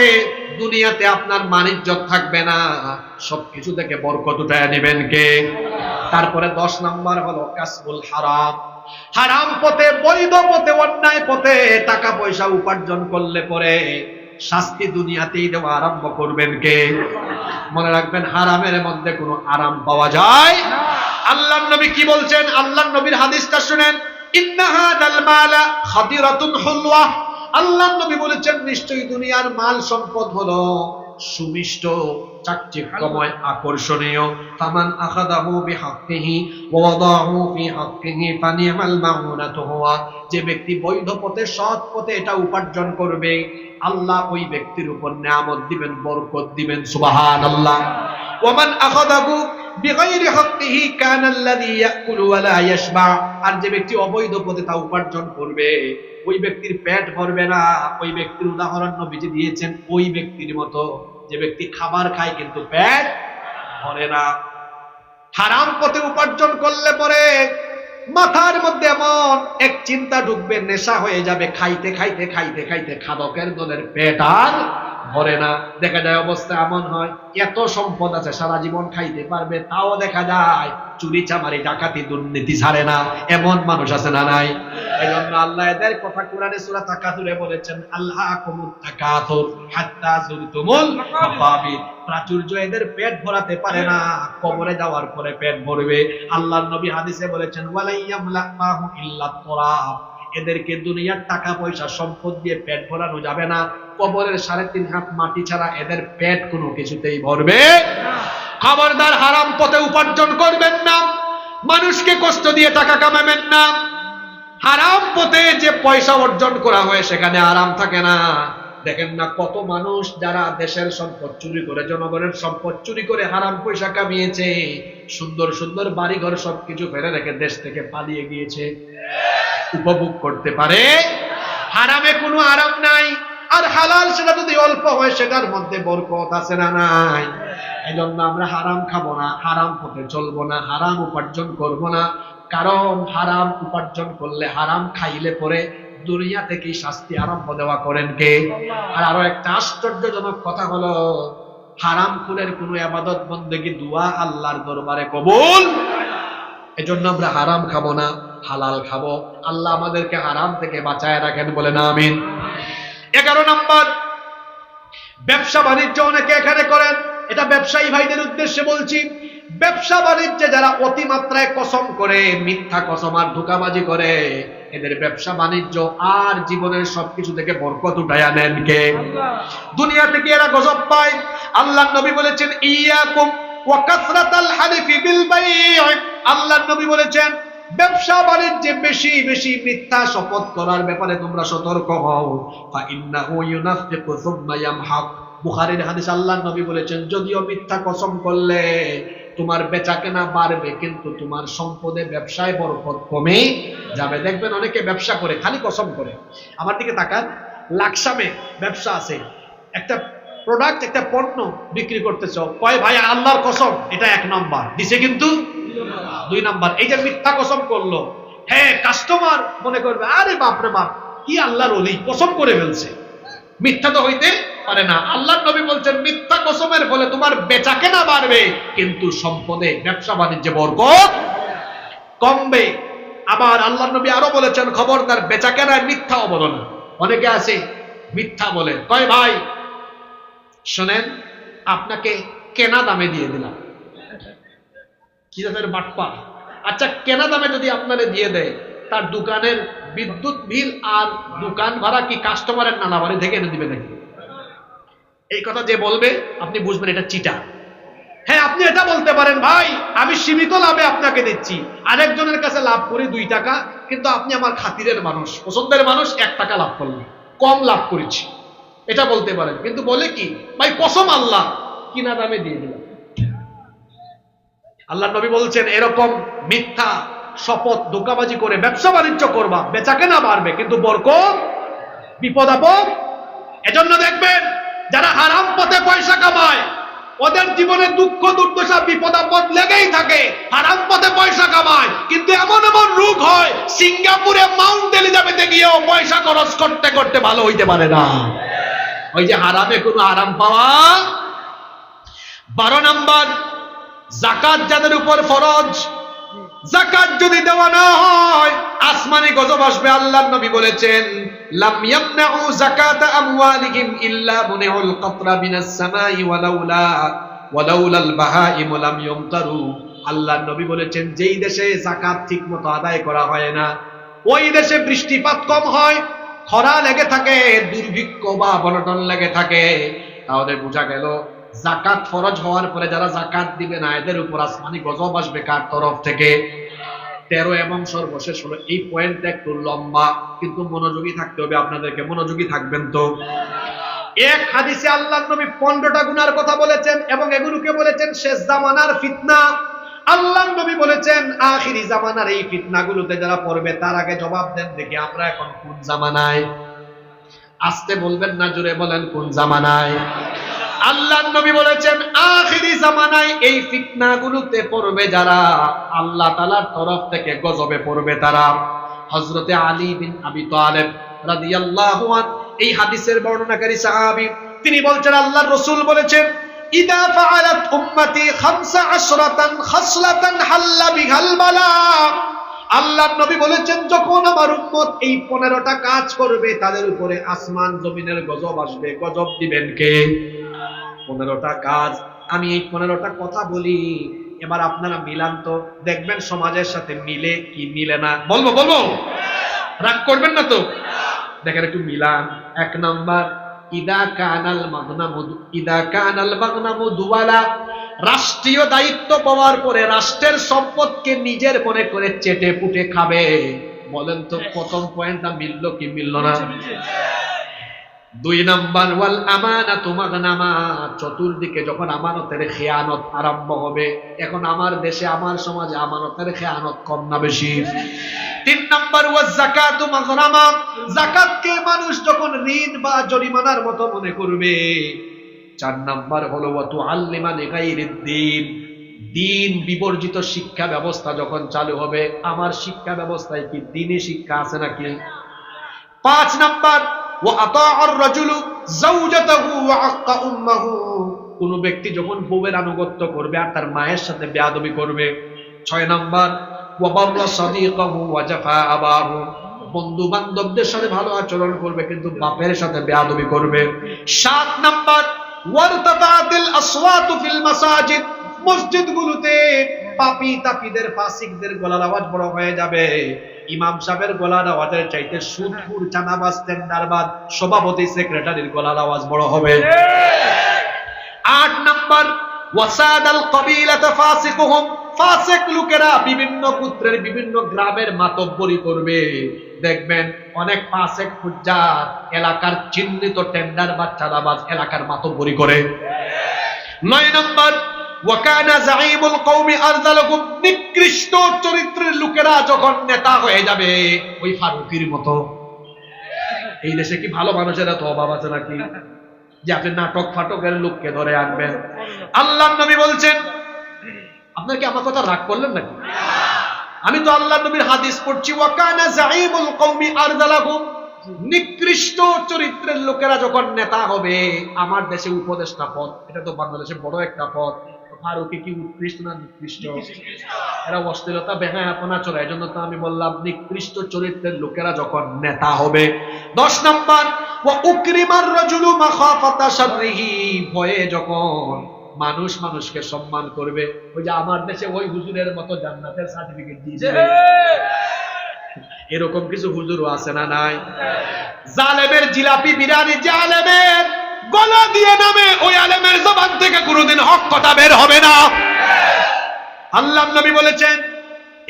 Speaker 1: দুনিয়াতে আপনার মান ইজ্জত থাকবে না, সবকিছু থেকে বরকত উঠায় নেবেন কে? তারপরে 10 নাম্বার হলো কাসবুল হারাম। হারাম পথে, বৈধ পথে, অন্যায় পথে টাকা পয়সা উপার্জন করলে পরে শাস্তি দুনিয়াতেই দেওয়া আরম্ভ করবেন কে? মনে রাখবেন, হারামের মধ্যে কোনো আরাম পাওয়া যায় না। আল্লাহর নবী কি বলছেন? আল্লাহর নবীর হাদিসটা শুনেন, ইন্নাহা দাল মালা খাদিরাতুন হুলওয়া। আল্লাহর নবী বলেছেন, নিশ্চয়ই দুনিয়ার মাল সম্পদ হলো সুমিষ্ট, চাকচিক্যময়, আকর্ষণীয়। ফামান আখাযাহু বিহাক্কিহি ওয়া ওয়াদাহু ফি হাক্কিহি ফানিমাল মাউনাতু হুয়া। যে ব্যক্তি বৈধ পথে, সৎ পথে এটা উপার্জন করবে, আল্লাহ ওই ব্যক্তির উপর নিয়ামত দিবেন, বরকত দিবেন। সুবহানাল্লাহ। ওয়া মান আখাযাহু বিগাইরি হাক্কিহি কানা আল্লাযী ইয়াকুলু ওয়া লা ইয়াশবা। আর যে ব্যক্তি অবৈধ পথে তা উপার্জন করবে, ওই ব্যক্তির পেট ভরবে না। ওই ব্যক্তির উদাহরণ নবীজি দিয়েছেন ওই ব্যক্তির মতো যে ব্যক্তি খাবার খায় কিন্তু পেট ভরে না। হারাম পথে উপার্জন করলে পরে মাথার মধ্যে এমন এক চিন্তা ঢুকবে, নেশা হয়ে যাবে, খাইতে খাইতে খাইতে খাইতে খাদকের দলের পেট আর ভরে না। দেখা যায় অবস্থা এমন হয়, এত সম্পদ আছে, সারা জীবন খাইতে পারবে, তাও দেখা যায় চুরি চামারি ডাকাতি দুর্নীতি ছাড়ে না। এমন মানুষ আছে না নাই? এজন্য আল্লাহ এদের কথা কোরআনে সূরা তাকাতুরে বলেছেন, আল্লাহকুমুত তাকাতুর হাত্তা যুরতুমুল মাকাবির। প্রাচুর্য এদের পেট ভরাতে পারে না, কবরে যাওয়ার পরে পেট ভরবে। আল্লাহর নবী হাদিসে বলেছেন, ওয়ালাইয়ামলা মাহু ইল্লা তুরাব। এদেরকে দুনিয়ার টাকা পয়সা সম্পদ দিয়ে পেট ভরানো যাবে না, কবরের 3.5 হাত মাটি ছাড়া এদের পেট কোনো কিছুতেই ভরবে না। খবরদার হারাম পথে উপার্জন করবেন না, মানুষকে কষ্ট দিয়ে টাকা কামাবেন না। হারাম পথে যে পয়সা অর্জন করা হয় সেখানে আরাম থাকে না। দেখেন না কত মানুষ যারা দেশের সম্পদ চুরি করে, জনগণের সম্পদ চুরি করে হারাম পয়সা কামিয়েছে, সুন্দর সুন্দর বাড়িঘর সবকিছু ফেলে রেখে দেশ থেকে পালিয়ে গিয়েছে, উপভোগ করতে পারে। হারামে কোনো আরাম নাই। আর হালাল সেটা যদি অল্প হয় সেটার মধ্যে বরকত আছে না নাই? এজন্য আমরা হারাম খাবো না, হারাম পথে চলবো না, হারাম উপার্জন করব না। কারণ হারাম উপার্জন করলে, হারাম খাইলে পরে দুনিয়া থেকে শাস্তি আরম্ভ দেওয়া করেন কে? আর আরো একটা আশ্চর্যজনক কথা হলো, হারাম খুনের কোনো ইবাদত বন্দেগী দোয়া আল্লাহর দরবারে কবুল। এজন্য আমরা হারাম খাবো না, হালাল খাবো। আল্লাহ আমাদেরকে হারাম থেকে বাঁচায় রাখেন, বলেন আমিন। 11 নম্বর, ব্যবসা বাণিজ্য অনেকে এখানে করেন, এটা ব্যবসায়ী ভাইদের উদ্দেশ্যে বলছি। ব্যবসা বাণিজ্যে যারা অতিমাত্রায় কসম করে, মিথ্যা কসম আর ধোঁকাবাজি করে, এদের ব্যবসা বাণিজ্য আর জীবনের সবকিছু থেকে বরকত উঠায়া নেন কে? দুনিয়া থেকে এরা গজব পায়। আল্লাহর নবী বলেছেন, ইয়াকুম ওয়া কাসরাতাল হালিফি বিল বাই'আ। আল্লাহর নবী বলেছেন, ব্যবসা বাণিজ্যে বেশি বেশি মিথ্যা শপথ করার ব্যাপারে তোমরা সতর্ক হও। ফা ইন্নাহু ইউনাফিকু সুম্মা ইয়ামহাক। বুখারীর হাদিস, আল্লাহর নবী বলেছেন, যদিও মিথ্যা কসম করলে তোমার বেচাকেনা বাড়বে, কিন্তু তোমার সম্পদে, ব্যবসায় বরকত কমে যাবে। দেখবেন অনেকে ব্যবসা করে খালি কসম করে। আমার দিকে তাকান, লাকসামে ব্যবসা আছে, একটা প্রোডাক্ট, একটা পণ্য বিক্রি করতেছ, কয় ভাই আল্লাহর কসম, এটা 1 নাম্বার দিছে, কিন্তু 2 নাম্বার। এই যে মিথ্যা কসম করলো, হ্যাঁ, কাস্টমার মনে করবে আরে বাপ রে বাপ, কি আল্লাহর ওলি, কসম করে ফেলছে। মিথ্যা তো হইতে পারে না। আল্লাহর নবী বলছেন, মিথ্যা কসমের ফলে তোমার বেচাকেনা বাড়বে, কিন্তু সম্পদে, ব্যবসা বাণিজ্যে বরকত কমবে। আবার আল্লাহর নবী আরো বলেছেন, খবরদার বেচাকেনায় মিথ্যা বলো না। অনেকে আছে মিথ্যা বলে, কয় ভাই শোনেন, আপনাকে কেনা দামে দিয়ে দিলাম। কি জাতের বাটপা! আচ্ছা, কেনা দামে যদি আপনারে দিয়ে দেয়, তার দোকানের বিদ্যুৎ বিল আর দোকান ভাড়া কি কাস্টমারের নানা বাড়ি থেকে এনে দিবে নাকি? এই কথা যে বলবে আপনি বুঝবেন এটা চিটা। হ্যাঁ, আপনি এটা বলতে পারেন, ভাই আমি সীমিত লাভে আপনাকে দিচ্ছি, আরেকজনের কাছে লাভ করি 2 টাকা, কিন্তু আপনি আমার খাতিরের মানুষ, পছন্দের মানুষ, 1 টাকা লাভ করলেন, কম লাভ করেছি, এটা বলতে পারেন। কিন্তু বলে কি, ভাই কসম আল্লাহ, কিনা দামে দিয়ে দিলাম। আল্লাহ নবী বলছেন, এরকম মিথ্যা শপথ, ধোঁকাবাজি করে ব্যবসা বাণিজ্য করবা, বেচাকেনা বাড়বে, কিন্তু বরকত, বিপদ আপদ। এজন্য দেখবেন যারা হারাম পথে পয়সা কামায়, ওদের জীবনে দুঃখ দুর্দশা, বিপদ আপদ লেগেই থাকে। হারাম পথে পয়সা কামায়, কিন্তু এমন এমন রোগ হয়, সিঙ্গাপুরে, মাউন্ট এলিজাবেথে গিয়েও পয়সা খরচ করতে করতে ভালো হইতে পারে না। ওই যে হারামে কোনো আরাম পাওয়া। 12 নম্বর, যাকাত যাদের উপর ফরজ, যাকাত যদি দেওয়া না হয় আসমানে গজব আসবে। আল্লাহর নবী বলেছেন, লাম ইয়ামনাউ যাকাতা আমওয়ালিহিম ইল্লা মুনিউল কাতরা মিনাস সামাই ওয়ালাউলাল বাহাইম লাম ইউমতারু। আল্লাহর নবী বলেছেন, যেই দেশে যাকাত ঠিকমতো আদায় করা হয় না, ওই দেশে বৃষ্টিপাত কম হয়, খরা লেগে থাকে, দুর্ভিক্ষ বা বন্টন লেগে থাকে। তাহলে বোঝা গেল, যাকাত ফরজ হওয়ার পরে যারা যাকাত দিবে না, এদের উপর আসমানি গজব আসবে। কার তরফ থেকে? 13 এবং সর্বশেষ হলো, এই পয়েন্টটা একটু লম্বা, কিন্তু মনোযোগী থাকতে হবে আপনাদেরকে। মনোযোগী থাকবেন তো? এক হাদিসে আল্লাহর নবী 15টা গুনার কথা বলেছেন, এবং এগুলোকে বলেছেন শেষ জামানার ফিতনা। আল্লাহর নবী বলেছেন, আখিরি জামানার এই ফিতনাগুলোতে যারা পড়বে, তার আগে জবাব দেন দেখি আমরা এখন কোন জামানায়? আস্তে বলবেন না, জোরে বলেন, কোন জামানায়? আল্লাহর নবী বলেছেন, আখিরি জামানায় এই ফিতনাগুলোতে পড়বে যারা, আল্লাহ তাআলার তরফ থেকে গজবে পড়বে তারা। হযরতে আলী বিন আবি তালেব রাদিয়াল্লাহু আনহু এই হাদিসের বর্ণনাকারী সাহাবী, তিনি বলছেন, আল্লাহর রাসূল বলেছেন, ইদা ফাআলাত উম্মতি 15 খাসলাতান হাল্লা বিহাল বালা। আল্লাহর নবী বলেছেন, যখন আমার উম্মত এই 15টা কাজ করবে, তাদের উপরে আসমান জমিনের গজব আসবে। গজব দিবেন কে? 15টা কাজ। আমি এই 15টা কথা বলি, এবার আপনারা মিলান তো, দেখবেন সমাজের সাথে মিলে কি মিলে না। বলবো, রাগ করবেন না তো? দেখেন একটু মিলান। 1 নাম্বার, ইদা কানাল মাগনামু দুওয়ালা। রাষ্ট্রীয় দায়িত্ব পাওয়ার পরে রাষ্ট্রের সম্পদকে নিজের মনে করে চেটে পুটে খাবে। বলেন তো, প্রথম পয়েন্টটা মিললো কি মিললো না? দুই নাম্বার ওয়াল আমানাতু মাগনামা, চতুর্দিকে যখন আমানতের খেয়ানত আরম্ভ হবে, এখন আমার দেশে আমার সমাজে আমানতের খেয়ানত কম না বেশি? তিন নাম্বার ওয়াজ যাকাতু মাগরামা, যাকাতকে মানুষ যখন ঋণ বা জরিমানার মতো মনে করবে। চার নাম্বার হলো ওয়া তুআল্লিমা লিগাইরিদ দ্বীন, দিন বিবর্জিত শিক্ষা ব্যবস্থা যখন চালু হবে, আমার শিক্ষা ব্যবস্থায় কি দ্বীনি শিক্ষা আছে নাকি? পাঁচ নাম্বার ওয়া আতাআর রাজুলু যাওজাতাহু ওয়া আক্কা উম্মাহু, কোন ব্যক্তি যখন বউয়ের আনুগত্য করবে আর তার মায়ের সাথে বেয়াদবি করবে। ছয় নাম্বার ওয়া বাররা সাদিকাহু ওয়া জাফা আবাহু, বন্ধু বান্ধবদের সাথে ভালো আচরণ করবে কিন্তু বাপের সাথে বেয়াদবি করবে। সাত নাম্বার ওয়ারতাফাতিল আসওয়াতু ফিল মাসাজিদ, মসজিদগুলোতে পাপী তাপীদের ফাসিকদের গলার আওয়াজ বড় হয়ে যাবে। ইমাম সাহেবের গলার আওয়াজের চাইতে সুদপুর চাঁদাবাজ টেন্ডারবাজ সভাপতি সেক্রেটারির গলার আওয়াজ বড় হবে। আট নাম্বার ওয়াসাদাল কবিলাতা ফাসিকুহুম, ফাসিক লোকেরা বিভিন্ন গোত্রের বিভিন্ন গ্রামের মাতব্বরি করবে। দেখবেন অনেক ফাসিক ফুজ্জার এলাকার চিহ্নিত টেন্ডারবাজ চাঁদাবাজ এলাকার মাতব্বরি করে। নয় নাম্বার ওয়াকানা যাঈমুল কওমি আরযালাকুম, নিকৃষ্ট চরিত্রের লোকেরা যখন নেতা হয়ে যাবে ওই ফারুকীর মতো। এই দেশে কি ভালো মানুষের এত অভাব আছে নাকি যে আপনি নাটক ফাটকের লোককে ধরে আনবেন? আল্লাহর নবী বলছেন, আপনার কি আমার কথা রাগ করলেন নাকি? আমি তো আল্লাহর নবীর হাদিস পড়ছি, ওয়াকানা যাঈমুল কওমি আরযালাকুম, নিকৃষ্ট চরিত্রের লোকেরা যখন নেতা হবে। আমার দেশে উপদেষ্টা পদ, এটা তো বাংলাদেশে বড় একটা পদ। ফারুকী কি উৎকৃষ্ট না নিকৃষ্ট? এরা অশ্লীলতা বেহায়াপনা চলে, এই জন্য তো আমি বললাম নিকৃষ্ট চরিত্রের লোকেরা যখন নেতা হবে। 10 নাম্বার ওয়া উকরিমার রাজুলু মাখাফাতা শাররিহি, ভয়ে যখন মানুষ মানুষকে সম্মান করবে। ওই যে আমার দেশে ওই হুজুরের মতো জান্নাতের সার্টিফিকেট দিয়েছে, এরকম কিছু হুজুরও আছে না নাই? জালেমের জিলাপি বিরিয়ানি যে আলেমের গলা দিয়ে নামে, ওই আলেমের জবান থেকে কোনোদিন হক কথা বের হবে না। আল্লাহর নবী বলেছেন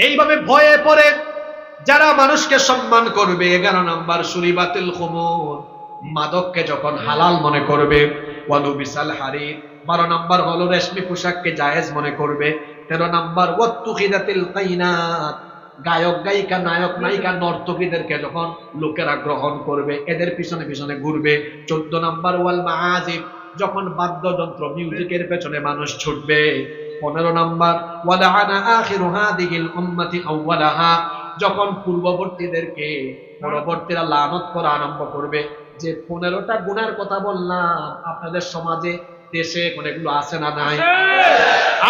Speaker 1: এইভাবে ভয়ে পড়ে যারা মানুষকে সম্মান করবে। 11 নাম্বার শুরিবাতিল খুমুর, মাদককে যখন হালাল মনে করবে। ওয়ালু বিসাল হারির, 12 নাম্বার হলো রেশমি পোশাককে জায়েজ মনে করবে। 13 নাম্বার ওয়াত্তুখিদাতিল কাইনাত, গায়ক গায়িকা নায়ক নায়িকা নর্তকীদেরকে যখন লোকেরা গ্রহণ করবে, এদের পিছনে পিছনে ঘুরবে। 14 নাম্বার ওয়াল মাআজিব, যখন বাদ্যযন্ত্র মিউজিকের পেছনে মানুষ ছুটবে। 15 নাম্বার ওয়ালাআনা আখিরু হাদিহিল উম্মতি আউওয়ালাহা, যখন পূর্ববর্তীদেরকে পরবর্তীরা লানত করা আরম্ভ করবে। যে 15টা গুনার কথা বললাম, আপনাদের সমাজে দেশে এখন এগুলো আছে না নাই?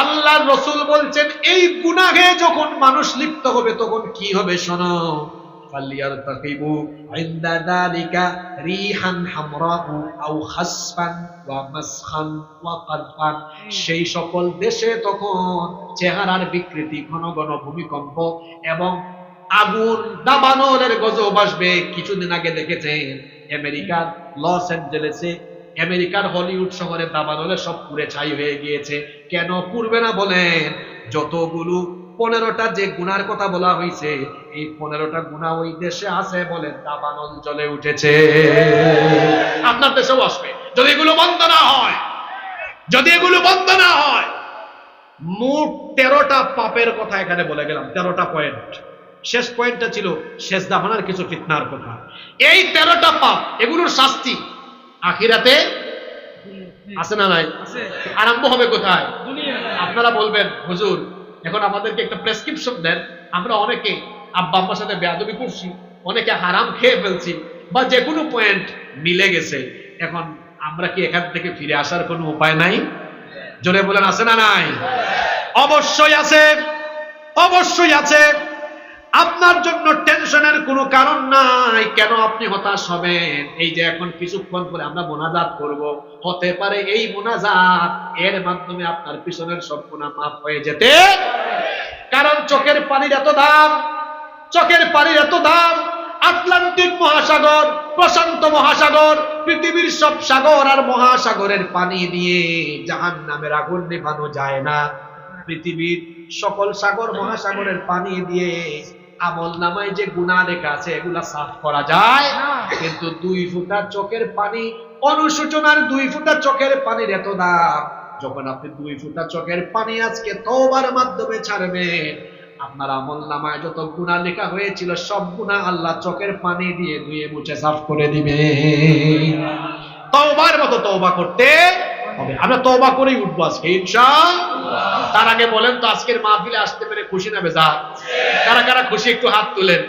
Speaker 1: আল্লাহর রাসূল বলছেন এই গুনাহে যখন মানুষ লিপ্ত হবে তখন কি হবে শোনো। ফালিয়ারতাকিবু ইনদা যালিকা রিহান হামরাউ আও খাসফান ওয়া মাসখান ওয়া কাদফান, সেই সকল দেশে তখন চেহারার বিকৃতি, ঘন ঘন ভূমিকম্প এবং আগুন দাবানলের গজব আসবে। কিছুদিন আগে দেখেছেন আমেরিকার লস অ্যাঞ্জেলেসে, আমেরিকার হলিউড শহরে দাবানলে সব পুড়ে ছাই হয়ে গিয়েছে। কেন পুড়বে না বলেন? যতগুলো 15টা যে গুনার কথা বলা হয়েছে, এই 15টা গুনাহ ওই দেশে আছে বলে দাবানল জ্বলে উঠেছে। আপনার দেশেও আসবে যদি এগুলো বন্ধ না হয়। যদি এগুলো বন্ধ না হয়, মোট 13টা পাপের কথা এখানে বলে গেলাম, 13টা পয়েন্ট। শেষ পয়েন্টটা ছিল শেষ জামানার কিছু ফিতনার কথা। এই 13টা পাপ, এগুলোর শাস্তি আখিরাতে আছে না নাই? আরম্ভ হবে কোথায়? আপনারা বলবেন হুজুর এখন আমাদেরকে একটা প্রেসক্রিপশন দেন, আমরা অনেকে আব্বা আম্মার সাথে বেয়াদবি করছি, অনেকে হারাম খেয়ে ফেলছি, বা যে কোনো পয়েন্ট মিলে গেছে, এখন আমরা কি এখান থেকে ফিরে আসার কোনো উপায় নাই? জোরে বলেন আছে না নাই? অবশ্যই আছে, অবশ্যই আছে। আপনার জন্য টেনশনের কোনো কারণ নাই। কেন আপনি হতাশ হবেন? এই যে এখন কিছুক্ষণ পরে আমরা মোনাজাত করব, হতে পারে এই মোনাজাত এর মাধ্যমে আপনার পিছনের সব গুনাহ মাফ হয়ে যেতে। কারণ চোখের পানির এত দাম, চোখের পানির এত দাম। আটলান্টিক মহাসাগর, প্রশান্ত মহাসাগর, পৃথিবীর সব সাগর আর মহাসাগরের পানি দিয়ে জাহান্নামের আগুন নেভানো যায় না। পৃথিবীর সকল সাগর মহাসাগরের পানি দিয়ে আমল নামায় যে গুনাহ লেখা আছে এগুলা সাফ করা যায়? কিন্তু 2 ফোঁটা চোখের পানি, অনুশোচনার 2 ফোঁটা চোখের পানির এত দাম, যখন আপনি 2 ফোঁটা চোখের পানি আজকে তওবার মাধ্যমে ছাড়বেন, আপনার আমলনামায় যত গুনাহ লেখা হয়েছিল সব গুনাহ আল্লাহ চোখের পানি দিয়ে ধুয়ে মুছে সাফ করে দিবে। তওবার মতো তওবা করতে হবে। আমরা তওবা করেই উঠবো আজকে ইনশাআল্লাহ। তার আগে বলেন তো আজকের মাহফিলে আসতে পেরে খুশি না বেজার? কারা কারা খুশি একটু হাত তুলেন।